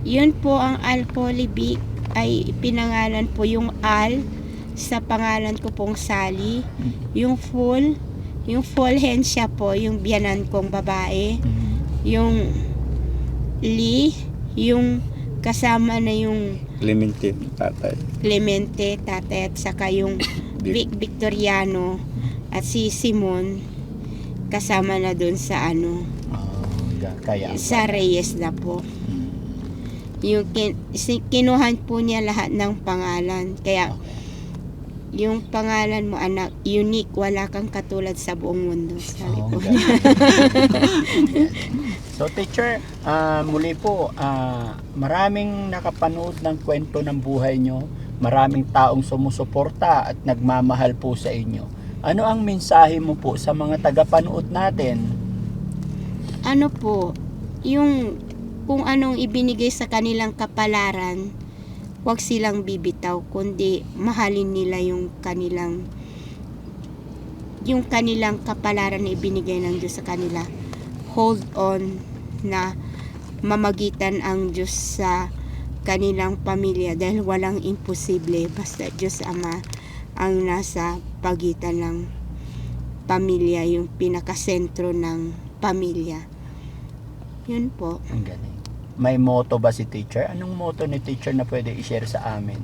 yun po ang Alpolivic ay pinangalan po yung Al sa pangalan ko pong Sally. Yung Fulhensya po, yung biyanan kong babae. Yung Lee, yung kasama na yung Clementine, tatay. Clemente, tatay, at saka yung Victoriano at si Simon kasama na dun sa Kaya. sa Reyes na po. Yung kinuhan po niya lahat ng pangalan. Kaya yung pangalan mo anak, unique, wala kang katulad sa buong mundo. Sabi po niya. So teacher, muli po, maraming nakapanood ng kwento ng buhay nyo, maraming taong sumusuporta at nagmamahal po sa inyo. Ano ang mensahe mo po sa mga tagapanood natin? Ano po, yung kung anong ibinigay sa kanilang kapalaran, huwag silang bibitaw, kundi mahalin nila yung kanilang kapalaran na ibinigay ng Diyos sa kanila. Hold on na mamagitan ang Diyos sa kanilang pamilya dahil walang imposible basta Diyos Ama ang nasa pagitan ng pamilya, yung pinakasentro ng pamilya. Yun po. Ang galing. May motto ba si teacher? Anong motto ni teacher na pwede i-share sa amin?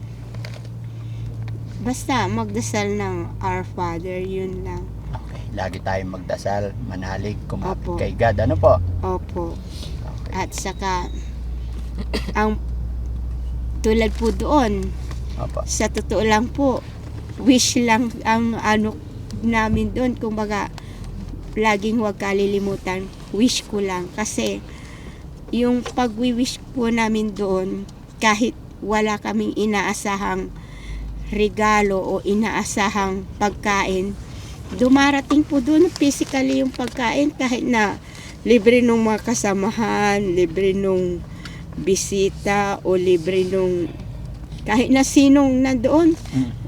Basta magdasal ng Our Father, yun lang. Okay, lagi tayong magdasal, manalig, kumapit Opo. kay God. Ano po? Opo. Okay. At saka ang tulad po doon, Opo. sa totoo lang po, wish lang ang namin doon. Kumbaga, laging huwag kalilimutan, wish ko lang. Kasi yung pag-wish po namin doon, kahit wala kaming inaasahang regalo o inaasahang pagkain, dumarating po doon physically yung pagkain, kahit na libre nung mga kasamahan, libre nung bisita, o libre nung kahit na sinong nandoon.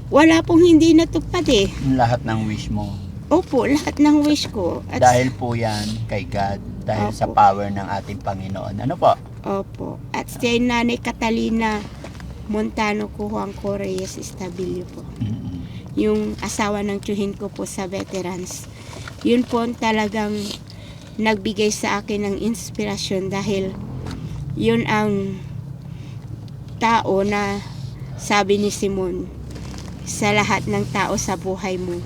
Wala pong hindi natupad eh. Lahat ng wish mo. Opo, lahat ng wish ko. At Dahil po yan kay God, dahil sa Opo. power ng ating Panginoon. Ano po? Opo. At si Nanay Catalina Montano ko, Juan Reyes Estabilio po. Yung asawa ng tiyuhin ko po sa veterans. Yun po ang talagang nagbigay sa akin ng inspirasyon dahil yun ang tao na sabi ni Simon, sa lahat ng tao sa buhay mo,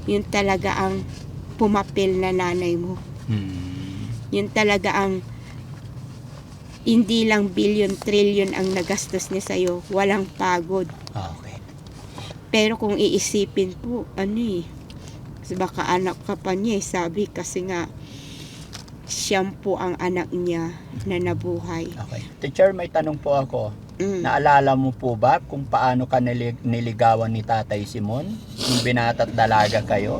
yun talaga ang pumapil na nanay mo. Yun talaga ang hindi lang billion, trillion ang nagastos niya sa'yo. Walang pagod. Okay. Pero kung iisipin po, baka anak ka pa niya, sabi, kasi nga, siyam po ang anak niya na nabuhay. Okay. Teacher, may tanong po ako. Naalala mo po ba kung paano ka niligawan ni Tatay Simon? Nung binata at dalaga kayo?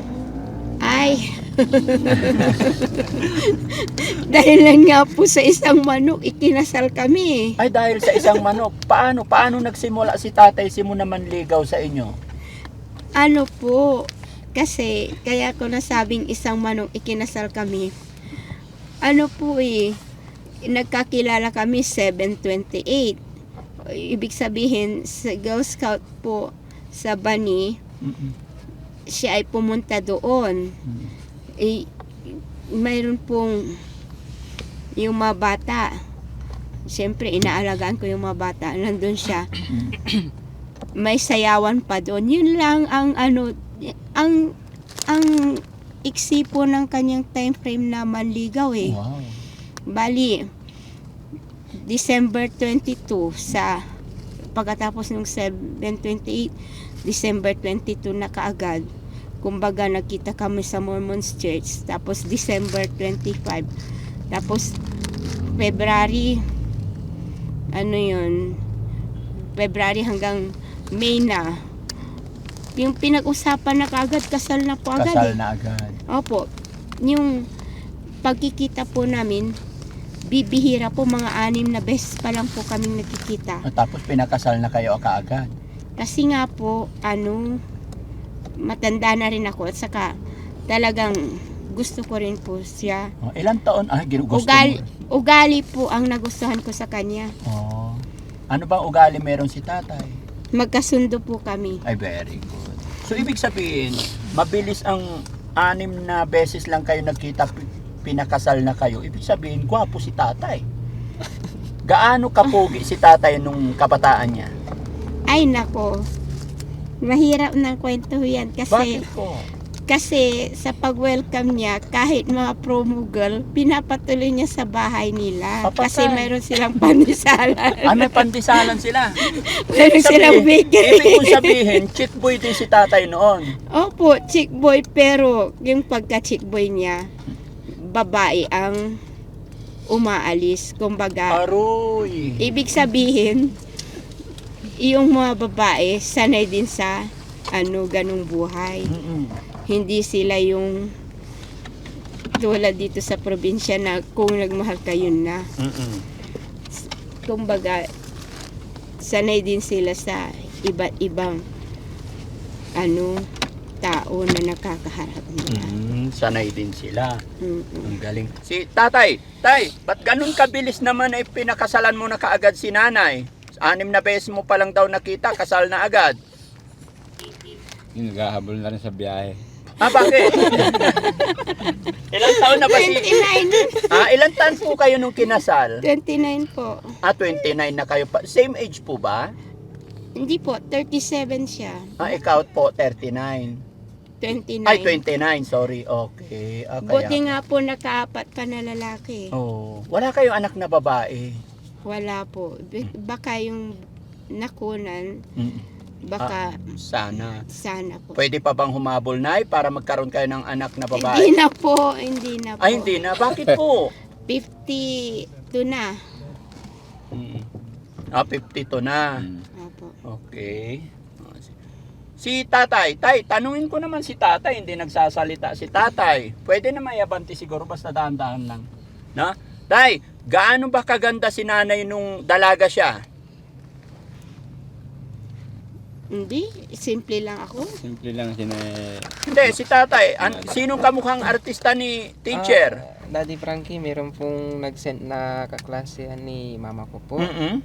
Ay! Dahil lang nga po sa isang manok, ikinasal kami. Ay, dahil sa isang manok. Paano nagsimula si Tatay Simon na manligaw sa inyo? Ano po, kasi kaya ko nasabing isang manok ikinasal kami. Ano po nagkakilala kami 7/28. Ibig sabihin, sa Girl Scout po sa Bani, siya ay pumunta doon. Mayroon pong yung mga bata. Siyempre, inaalagaan ko yung mga bata. Nandun siya. May sayawan pa doon. Yun lang ang ang iksi po ng kanyang time frame na manligaw eh. Wow. Bali, December 22 sa pagkatapos ng 7/28, December 22 na kaagad. Kumbaga nagkita kami sa Mormons Church. Tapos December 25. Tapos February February hanggang May na. Yung pinag-usapan na kaagad, kasal na po agad Kasal eh. na agad. Opo. Yung pagkikita po namin, bibihira po, mga 6 na beses pa lang po kaming nagkikita. Tapos pinakasal na kayo kaagad. Kasi nga po, matanda na rin ako at saka talagang gusto ko rin po siya. Ilang taon? Gusto Ugali, mo? ugali po ang nagustuhan ko sa kanya. Oh. Ano bang ugali meron si tatay? Magkasundo po kami. Ay, very good. So, ibig sabihin, mabilis ang 6 na beses lang kayo nagkita, pinakasal na kayo. Ibig sabihin, gwapo si tatay. Gaano kapogi si tatay nung kabataan niya? Ay nako, mahirap ng kwento yan kasi Bakit po? kasi sa pag-welcome niya, kahit mga promo girl, pinapatuloy niya sa bahay nila. Papatay. Kasi mayroon silang pandisalan. May pandisalan sila. Mayroon silang bakery. Ibig kong sabihin, chick boy din si tatay noon. Opo, chick boy, pero yung pagka-chick boy niya, babae ang umaalis. Kumbaga, Aroy. ibig sabihin, yung mga babae, sanay din sa ganung buhay. Mm-mm. Hindi sila yung tulad dito sa probinsya na kung nagmahal kayo na. Mm-mm. Kumbaga, sanay din sila sa iba't ibang tao na nakakaharap nila. Sanay din sila. Mm-mm. Ang galing. Si tatay, ba't ganun kabilis naman ay pinakasalan mo na kaagad si nanay? 6 na beses mo palang daw nakita, kasal na agad. Yung naghahabol na rin sa biyahe. Bakit? Ilang taon na ba 29. Ilang taon po kayo nung kinasal? 29 po. 29 na kayo pa. Same age po ba? Hindi po, 37 siya. Ikaw po, 39. 29. Ay, 29, sorry. Okay. Buti nga po nakaapat pa na lalaki. Wala kayong anak na babae. Wala po. Baka yung nakunan, baka Sana. sana po. Pwede pa bang humabol, Nay, para magkaroon kayo ng anak na Hindi babae? na po, hindi na po. Ay, hindi na. Bakit po? 52 na. 52 na. Opo. Okay. Si tatay, tanungin ko naman si tatay, hindi nagsasalita si tatay. Pwede na mayabanti siguro, basta dahan-dahan lang. Na? Tay, gaano ba kaganda si nanay nung dalaga siya? Hindi, simple lang ako. Simple lang Hindi, si tatay. Sinong kamukhang artista ni teacher? Daddy Frankie, meron pong nag-send na kaklasehan ni mama ko po. Mm-mm.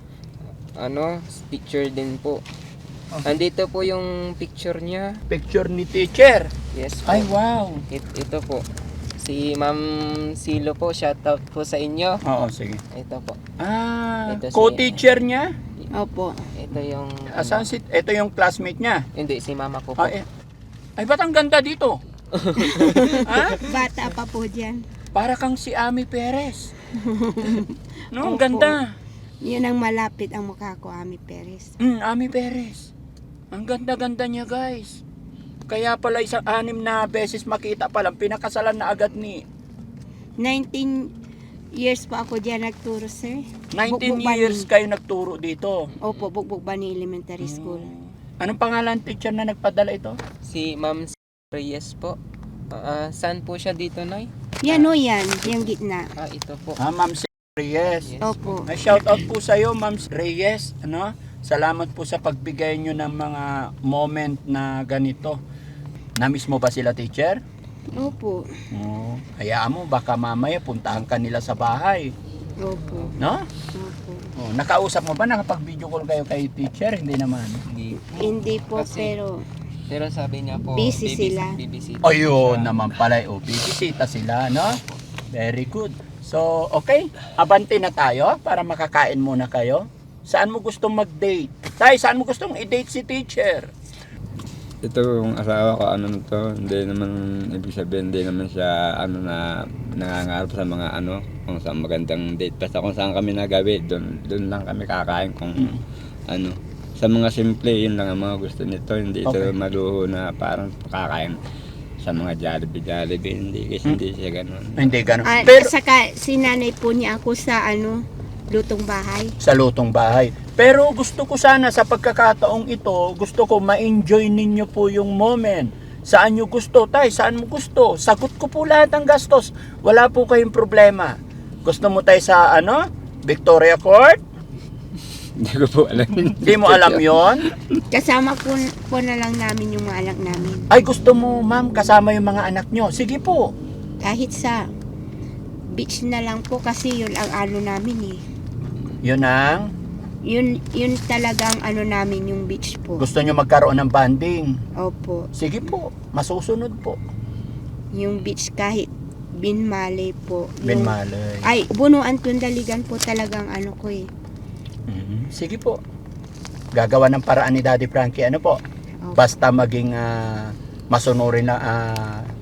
Picture din po. Nandito po yung picture niya. Picture ni teacher. Yes po. Ay, wow. Ito po. Si Ma'am Silo po, shoutout po sa inyo. Oo, sige. Ito po. Ito si- Co-teacher niya? Opo. Ito yung... Asan si... Ito yung classmate niya. Hindi, si mama ko po. Ay, ba't ang ganda dito? Bata pa po dyan. Para kang si Ami Perez. No, ang Opo. ganda. Yun ang malapit ang mukha ko, Ami Perez. Ami Perez. Ang ganda-ganda niya, guys. Kaya pala 6 na beses makita pa lang, pinakasalan na agad ni... 19 years pa ako dyan nagturo, sir. 19 Bugbog years Bani. kayo nagturo dito. Opo, Bugbog Bani Elementary School. Anong pangalan teacher na nagpadala ito? Si Ma'am Reyes po. Saan po siya dito, Nay? Yan o yan, yung gitna. Ito po. Ma'am Reyes. Yes. Opo. Ay, shout out po sa iyo, Ma'am Reyes. Salamat po sa pagbigay nyo ng mga moment na ganito. Namiss mo ba sila, teacher? Opo. Hayaan mo, baka mamaya puntahan ka nila sa bahay. Opo. No? Opo. Nakausap mo ba? Nakapag-video call kayo kay teacher? Hindi naman. Hindi po, Kasi- pero sabi niya po, Busy sila. bibisita Ayun siya. naman pala. Bibisita sila, no? Very good. So, okay. Abante na tayo para makakain muna kayo. Saan mo gustong mag-date? Tay, saan mo gustong i-date si teacher? Ito yung asawa ko, hindi naman, ibig sabihin, hindi naman siya, na nangangarap sa mga, kung saan magandang date. Basta kung saan kami nagabi, doon lang kami kakain kung, sa mga simple, yun lang ang mga gusto nito. Hindi ito Okay. maluho na parang kakain sa mga Jollibee, hindi, kasi hindi siya ganun. Hindi ganun. Ah, Pero, saka sinanay po niya ako sa lutong bahay. Sa lutong bahay. Pero gusto ko sana sa pagkakataong ito, gusto ko ma-enjoy ninyo po yung moment. Saan nyo gusto, tay? Saan mo gusto? Sagot ko po lahat ng gastos. Wala po kayong problema. Gusto mo tayo sa Victoria Court? Hindi ko po alam. Hindi mo alam yon? Kasama po na lang namin yung mga anak namin. Ay, gusto mo, ma'am, kasama yung mga anak nyo. Sige po. Kahit sa beach na lang po kasi yun ang ano namin eh. Yun ang Yun talagang ano namin yung beach po. gusto nyo magkaroon ng banding. Opo. Sige po, masusunod po. Yung beach kahit Binmalay po. Yung- Binmalay. Ay, Bunuan Tundaligan po talagang ano ko eh. Sige po. Gagawa ng paraan ni Daddy Frankie. Ano po? Opo. Basta maging masunurin na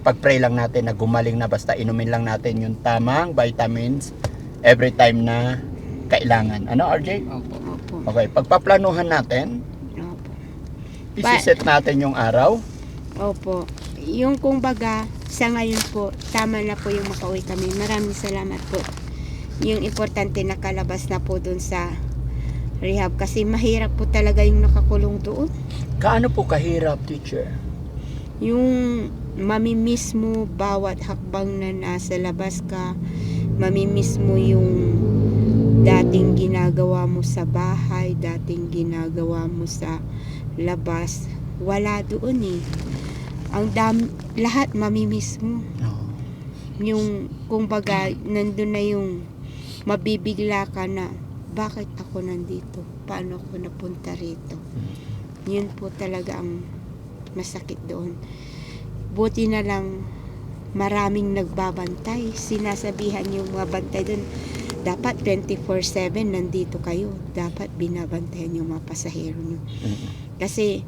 pag-pray lang natin na gumaling na, basta inumin lang natin yung tamang vitamins every time na kailangan. Ano, RJ? Opo. Opo. Okay, pagpaplanuhan natin, Opo. isiset natin yung araw. Opo. Yung kumbaga, sa ngayon po, tama na po yung makauwi kami. Maraming salamat po. Yung importante nakalabas na po dun sa rehab kasi mahirap po talaga yung nakakulong doon. Gaano po kahirap, teacher? Yung mamimiss mo bawat hakbang na nasa labas ka, mamimiss mo yung dating ginagawa mo sa bahay, dating ginagawa mo sa labas, wala doon eh. Ang lahat mamimiss mo. Yung kumbaga nandun na yung mabibigla ka na, bakit ako nandito? Paano ako napunta rito? Yun po talaga ang masakit doon. Buti na lang maraming nagbabantay. Sinasabihan yung mga bantay doon, dapat 24/7 nandito kayo. Dapat binabantayan yung mga pasahero nyo. Kasi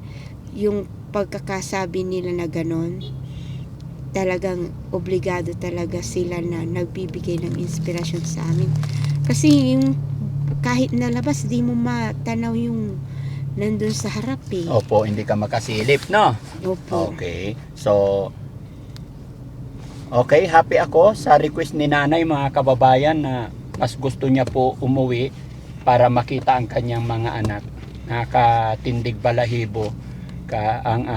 yung pagkakasabi nila na ganon, talagang obligado talaga sila na nagbibigay ng inspirasyon sa amin. Kasi yung kahit nalabas, di mo matanaw yung nandun sa harap eh. Opo, hindi ka makasilip, no? Opo. Okay. So, okay, happy ako sa request ni nanay, mga kababayan, na mas gusto niya po umuwi para makita ang kanyang mga anak. Nakatindig balahibo ang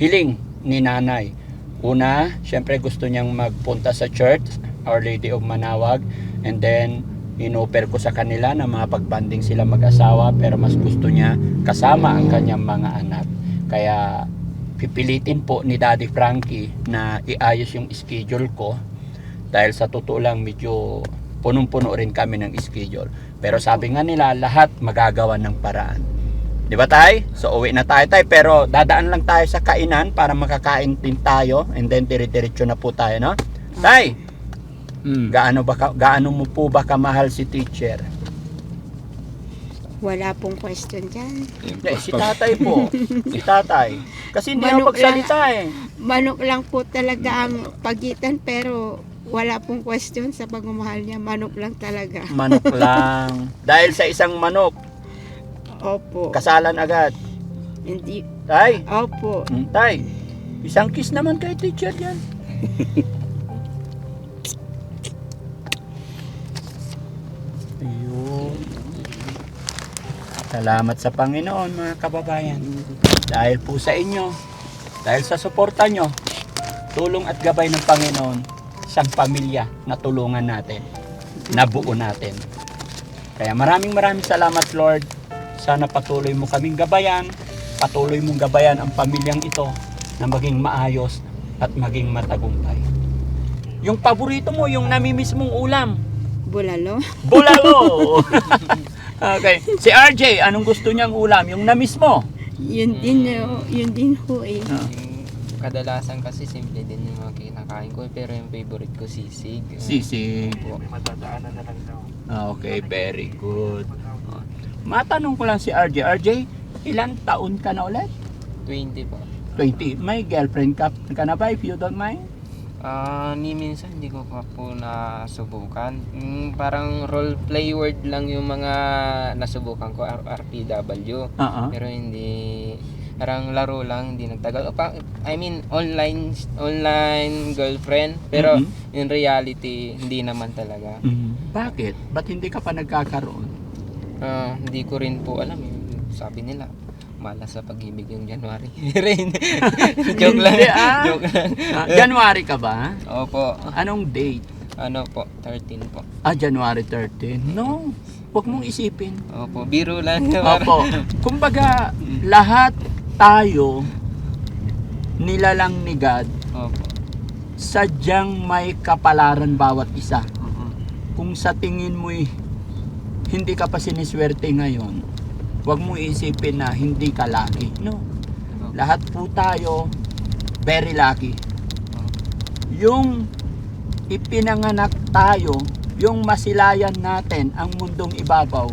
hiling ni nanay. Una, syempre gusto niyang magpunta sa church, Our Lady of Manawag, and then inoffer ko sa kanila na mapagbanding sila mag-asawa, pero mas gusto niya kasama ang kanyang mga anak. Kaya pipilitin po ni Daddy Frankie na iayos yung schedule ko, dahil sa totoo lang medyo punong-puno rin kami ng schedule. Pero sabi nga nila, lahat magagawa ng paraan. Di ba tay? So uwi na tayo tay, pero dadaan lang tayo sa kainan para makakain din tayo, and then dire-diretso na po tayo, no? Tay! Gaano mo po ba kamahal si teacher? Wala pong question dyan. Si tatay po. Si tatay. Kasi hindi ako Manok pagsalita eh. Manok lang po talaga ang pagitan, pero wala pong question sa pagmamahal niya. Manok lang talaga. Manok lang. Dahil sa isang manok, Opo. kasalan agad. Hindi. Tay, Opo. tay, isang kiss naman kay teacher yan. Ayun. Salamat sa Panginoon, mga kababayan. Dahil po sa inyo, dahil sa suporta nyo, tulong at gabay ng Panginoon, isang pamilya na tulungan natin, nabuo natin. Kaya maraming salamat, Lord. Sana patuloy mo kaming gabayan, patuloy mong gabayan ang pamilyang ito na maging maayos at maging matagumpay. Yung paborito mo, yung namimiss mong ulam, Bulalo. bulalo! Okay. Si RJ, anong gusto niyang ulam? Yung namiss mo? Yun din ho eh. Kadalasan kasi simple din yung mga kinakain ko, pero yung favorite ko sisig. Sisig. Po. Okay, very good. Matanong ko lang si RJ. RJ, ilan taon ka na ulit? 20 po. 20. May girlfriend ka na ba, if you don't mind? Ni minsan hindi ko pa po nasubukan. Parang role play word lang yung mga nasubukan ko, RPW. Oo. Pero hindi parang laro lang, hindi nagtagal. I mean, online girlfriend, pero in reality, hindi naman talaga. Bakit? Ba't hindi ka pa nagkakaroon? Hindi ko rin po alam. Sabi nila, malas sa pag-ibig yung January. Joke lang. Hindi, ah. Joke lang. January ka ba? Opo. Anong date? Ano po, 13 po. January 13. No, huwag mong isipin. Opo, biro lang. Opo. Kumbaga, lahat tayo nilalang ni God, Opo. sadyang may kapalaran bawat isa. Kung sa tingin mo'y hindi ka pa siniswerte ngayon, huwag mo isipin na hindi ka lucky. No. Lahat po tayo very lucky. Yung ipinanganak tayo, yung masilayan natin ang mundong ibabaw,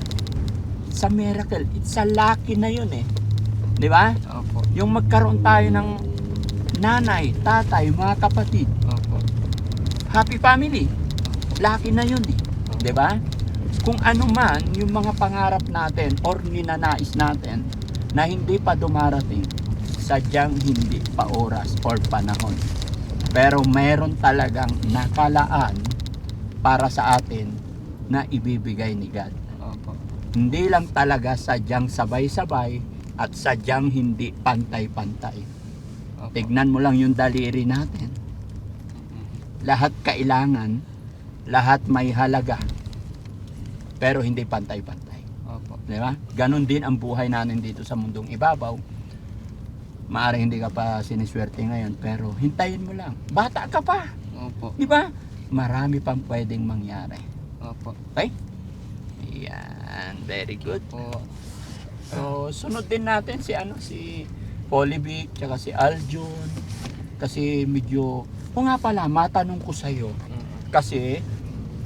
sa miracle, it's a lucky na yun eh. Di ba? Opo. Yung magkaroon tayo ng nanay, tatay, mga kapatid, Opo. happy family, lucky na yun eh. Di ba? Kung ano man yung mga pangarap natin or ninanais natin na hindi pa dumarating, sadyang hindi pa oras or panahon. Pero meron talagang nakalaan para sa atin na ibibigay ni God. Opo. Hindi lang talaga sadyang sabay-sabay at sadyang hindi pantay-pantay. Opo. Tignan mo lang yung daliri natin. Lahat kailangan, lahat may halaga. Pero hindi pantay-pantay. Opo. Di ba? Ganon din ang buhay natin dito sa mundong ibabaw. Maaring hindi ka pa siniswerte ngayon, pero hintayin mo lang. Bata ka pa. Opo. Di ba? Marami pang pwedeng mangyari. Opo. Okay? Yan. Very good. Opo. So, sunod din natin si Polivic, tsaka si Aljun. Kasi medyo, nga pala, matanong ko sa'yo. Kasi,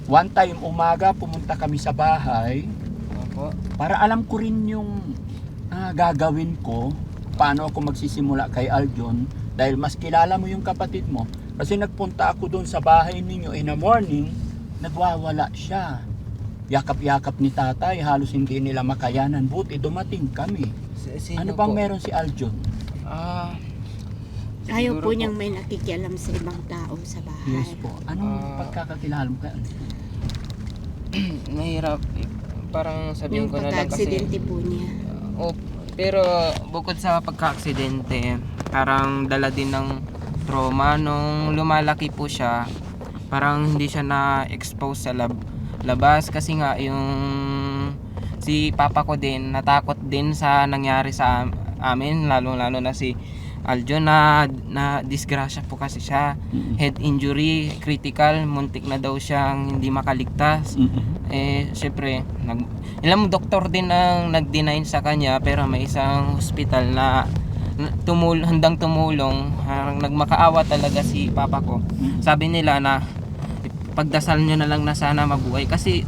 one time umaga, pumunta kami sa bahay. Opo. Para alam ko rin yung gagawin ko. Paano ako magsisimula kay Aljun. Dahil mas kilala mo yung kapatid mo. Kasi nagpunta ako doon sa bahay ninyo in the morning, nagwawala siya. Yakap-yakap ni tatay, halos hindi nila makayanan. Buti dumating kami. Ano bang meron si Aljun? Ayaw Siguro po niyang may nakikialam sa ibang tao sa bahay. Yes po. Anong pagkakakilala mo kay Aljun? Mahirap. Parang sabihin Yung ko na lang kasi. pagka-aksidente po niya. Pero bukod sa pagka-aksidente, parang dala din ng trauma nung lumalaki po siya. Parang hindi siya na-expose sa labas kasi nga yung si papa ko din natakot din sa nangyari sa amin, lalo na si Aljun na disgrasya po kasi siya. Head injury, critical, muntik na daw siyang hindi makaligtas. Syempre, ilang doktor din ang nag-deny sa kanya, pero may isang hospital na handang tumulong. Nagmakaawa talaga si papa ko. Sabi nila na pagdasal nyo na lang na sana mabuhay, kasi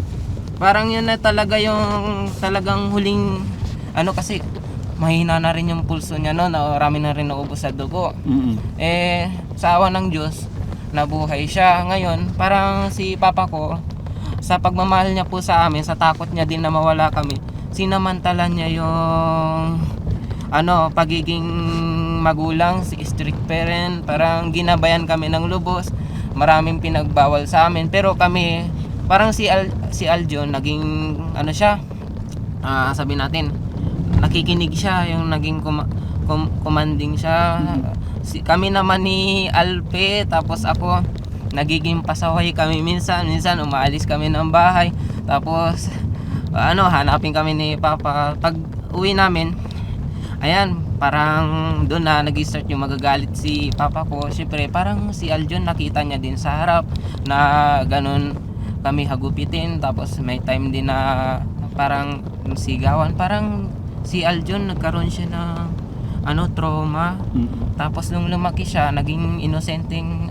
parang yun na talaga yung talagang huling kasi mahina na rin yung pulso niya no, marami na rin naubos sa dugo. Sa awa ng Diyos nabuhay siya. Ngayon parang si papa ko, sa pagmamahal niya po sa amin, sa takot niya din na mawala kami, sinamantala niya yung pagiging magulang, si strict parent. Parang ginabayan kami ng lubos, maraming pinagbawal sa amin, pero kami parang si Aljun naging siya, sabi natin nakikinig siya, yung naging commanding siya. Kami naman ni Alpe, tapos ako nagiging pasaway kami minsan umaalis kami ng bahay, tapos hanapin kami ni papa. Pag uwi namin, ayan, parang doon na nag-start yung magagalit si papa ko. Siyempre parang si Aljun nakita niya din sa harap na ganun kami hagupitin, tapos may time din na parang sigawan. Parang si Aljun nagkaroon siya ng trauma. Tapos nung lumaki siya, naging inosenteng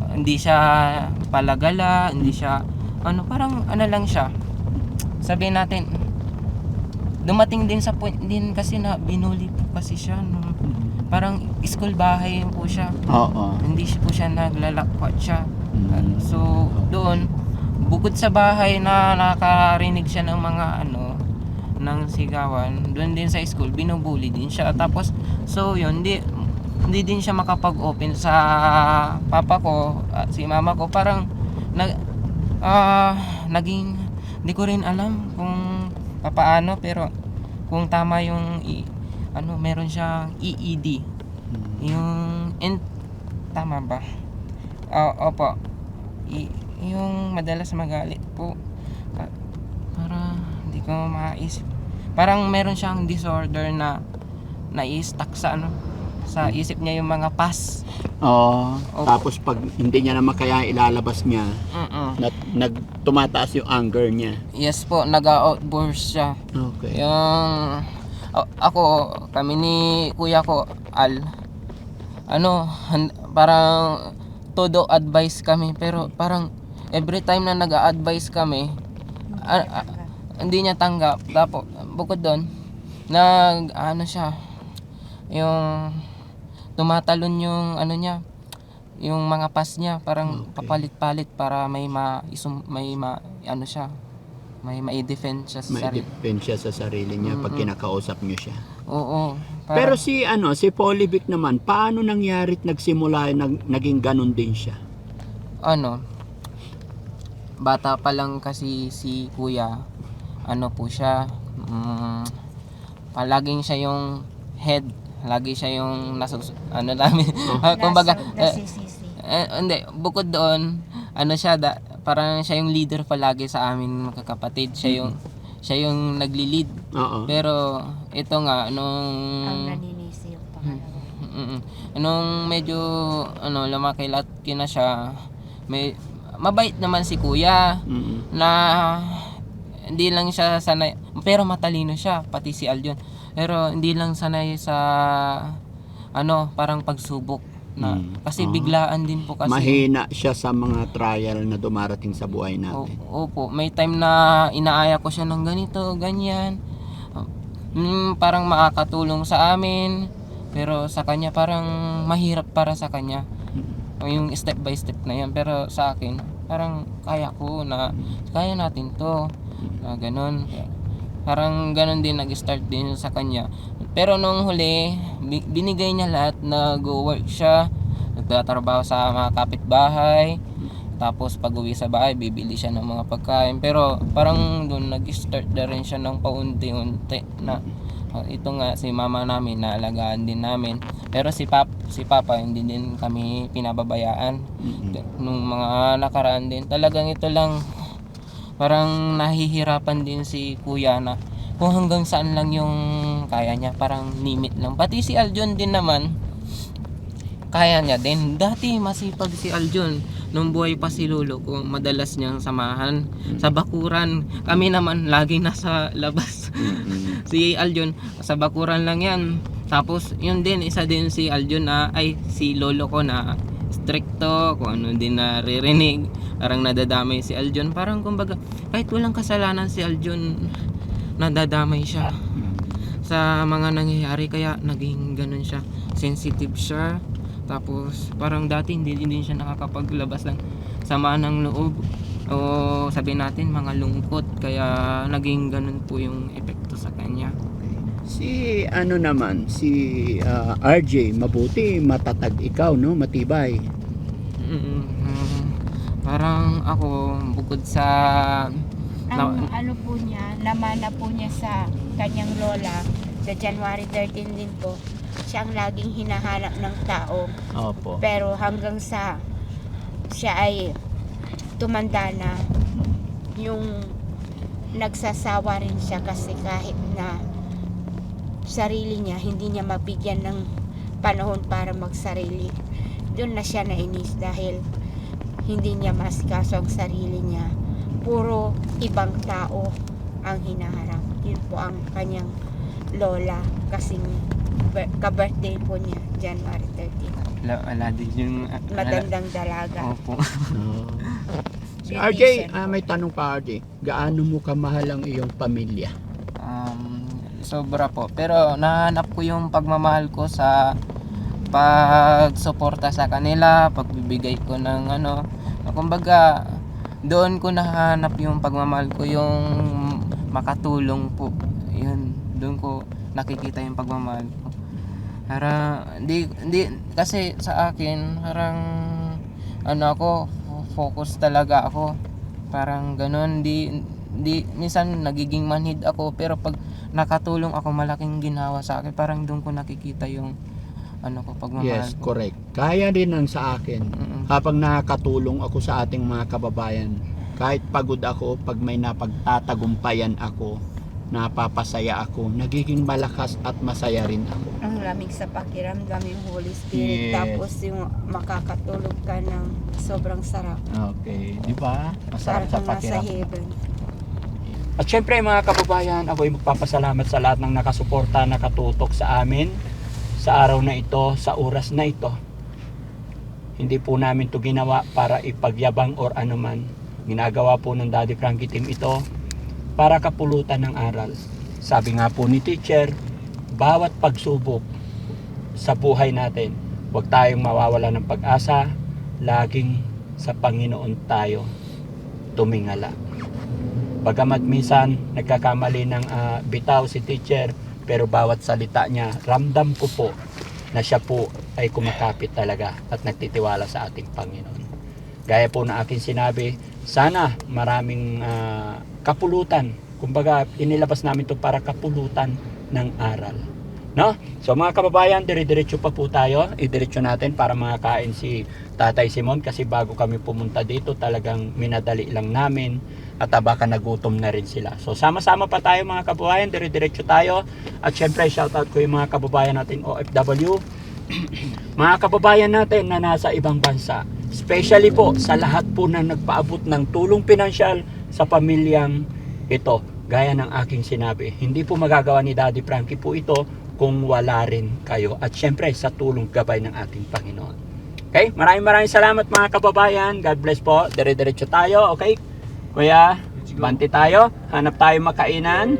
hindi siya palagala, hindi siya parang lang siya. Sabihin natin, dumating din sa point din kasi na binuli po kasi siya parang school bahay po siya. Hindi po siya naglalakwat siya. So doon, bukod sa bahay na nakarinig siya ng mga ng sigawan. Doon din sa school, binubuli din siya. Tapos, so yun, hindi din siya makapag-open sa papa ko at si mama ko. Parang, naging, hindi ko rin alam kung papaano, pero kung tama yung, meron siyang EED. Yung, tama ba? Opo. Yung madalas magalit po. Para hindi ko maisip. Parang meron siyang disorder na nai-stuck sa sa isip niya yung mga past. Oh, Opo. tapos pag hindi niya naman kaya ilalabas niya, Mm-mm. tumataas yung anger niya. Yes po, nag-outburst siya. Okay. Yung kami ni kuya ko, parang todo advice kami, pero parang every time na nag-a-advise kami, hindi niya tanggap. Tapos bukod doon, siya, yung tumatalon yung niya, yung mga pass niya, parang Okay. papalit-palit para may ma-defend siya sa May sarili. defense siya sa sarili niya pag kinakausap niyo siya. Oo. Pero si Polivic naman, paano nangyarit nagsimula naging ganun din siya? Bata pa lang kasi si kuya, po siya, palaging siya yung head, lagi siya yung namin. Kumbaga, hindi, bukod doon, parang siya yung leader palagi sa amin magkakapatid. Siya yung nagli-lead. Oo. Pero ito nga nung naninisi yung pangalawa. nung medyo lumaki na siya, mabait naman si kuya, Mm-mm. na hindi lang siya sanay, pero matalino siya, pati si Aljon. Pero hindi lang sanay sa parang pagsubok na kasi biglaan din po kasi. Mahina siya sa mga trial na dumarating sa buhay natin. Opo, may time na inaaya ko siya ng ganito, ganyan. Parang makakatulong sa amin, pero sa kanya parang mahirap para sa kanya. Yung step by step na yan, pero sa akin parang kaya natin to. Ganon. Parang ganon din nag-start din sa kanya. Pero nung huli, binigay niya lahat, nag-work siya, nagtatrabaho sa mga kapitbahay, tapos pag uwi sa bahay, bibili siya ng mga pagkain. Pero parang doon nag-start na rin siya ng paunti-unti na ito nga si mama namin, naalagaan din namin. Pero si Papa hindi din kami pinababayaan. Nung mga nakaraan din, talagang ito lang, parang nahihirapan din si kuya na kung hanggang saan lang yung kaya niya, parang limit lang. Pati si Aljon din naman, kaya niya din. Dati masipag si Aljon, nung buhay pa si lolo ko, madalas niyang samahan sa bakuran. Kami naman laging nasa labas. Si Aljon sa bakuran lang yan. Tapos yun din, isa din si Aljon si lolo ko na stricto, kung ano din naririnig, parang nadadamay si Aljon. Parang kumbaga, kahit walang kasalanan si Aljon, nadadamay siya sa mga nangyayari, kaya naging ganun siya, sensitive siya. Tapos parang dati hindi din siya nakakapaglabas ng sama ng loob, o sabihin natin mga lungkot, kaya naging ganun po yung epekto sa kanya. Si RJ, mabuti, matatag ikaw, no? Matibay. Parang ako, bukod sa Ang po niya, namana po niya sa kanyang lola sa January 13 din po. Siya ang laging hinahanap ng tao. Opo. Pero hanggang sa siya ay tumanda na, yung nagsasawa rin siya kasi kahit na sarili niya, hindi niya mabigyan ng panahon para magsarili. Doon na siya nainis dahil hindi niya masikaso ang sarili niya. Puro ibang tao ang hinaharap. Yun po ang kanyang lola, kasing ka-birthday po niya, January 13. wala din yung Matandang dalaga. Opo. Si RJ, may tanong pa RJ. Gaano mo kamahal ang iyong pamilya? Sobra po. Pero nahanap ko yung pagmamahal ko sa pagsuporta sa kanila, pagbibigay ko ng kumbaga, doon ko nahanap yung pagmamahal ko, yung makatulong po, yun, doon ko nakikita yung pagmamahal ko. Hindi kasi sa akin, parang ano ako, focus talaga ako. Parang ganun, minsan nagiging manhid ako, pero pag nakatulong ako, malaking ginawa sa akin. Parang doon ko nakikita yung ano ko, pagmamahal Yes, ko. correct. Kaya din ang sa akin. Kapag nakakatulong ako sa ating mga kababayan, kahit pagod ako, pag may napagtatagumpayan ako, napapasaya ako, nagiging malakas at masaya rin ako. Ang lamig sa pakiramdam yung Holy Spirit. Yes. Tapos yung makakatulog ka ng sobrang sarap. Okay, di ba? Masarap Parang sa nasa pakiramdam. heaven. At syempre mga kababayan, ako ay magpapasalamat sa lahat ng nakasuporta, nakatutok sa amin sa araw na ito, sa oras na ito. Hindi po namin to ginawa para ipagyabang or anuman. Ginagawa po ng Daddy Frankie Team ito para kapulutan ng aral. Sabi nga po ni teacher, bawat pagsubok sa buhay natin, huwag tayong mawawala ng pag-asa, laging sa Panginoon tayo tumingala. Bagamat minsan nagkakamali ng bitaw si teacher, pero bawat salita niya, ramdam ko po na siya po ay kumakapit talaga at nagtitiwala sa ating Panginoon. Gaya po na aking sinabi, sana maraming kapulutan. Kumbaga, inilabas namin to para kapulutan ng aral. No? So mga kababayan, dire-diretso pa po tayo. Idiretso natin para makakain si Tatay Simon kasi bago kami pumunta dito, talagang minadali lang namin at baka nagutom na rin sila. So sama-sama pa tayo mga kababayan, dire-diretso tayo. At syempre, shoutout ko yung mga kababayan natin OFW. Mga kababayan natin na nasa ibang bansa. Especially po sa lahat po na nagpaabot ng tulong pinansyal sa pamilyang ito. Gaya ng aking sinabi, hindi po magagawa ni Daddy Frankie po ito kung wala rin kayo. At syempre sa tulong gabay ng ating Panginoon. Okay? Maraming salamat mga kababayan. God bless po. Dire-diretso tayo. Okay? Kuya, banti tayo. Hanap tayo makainan.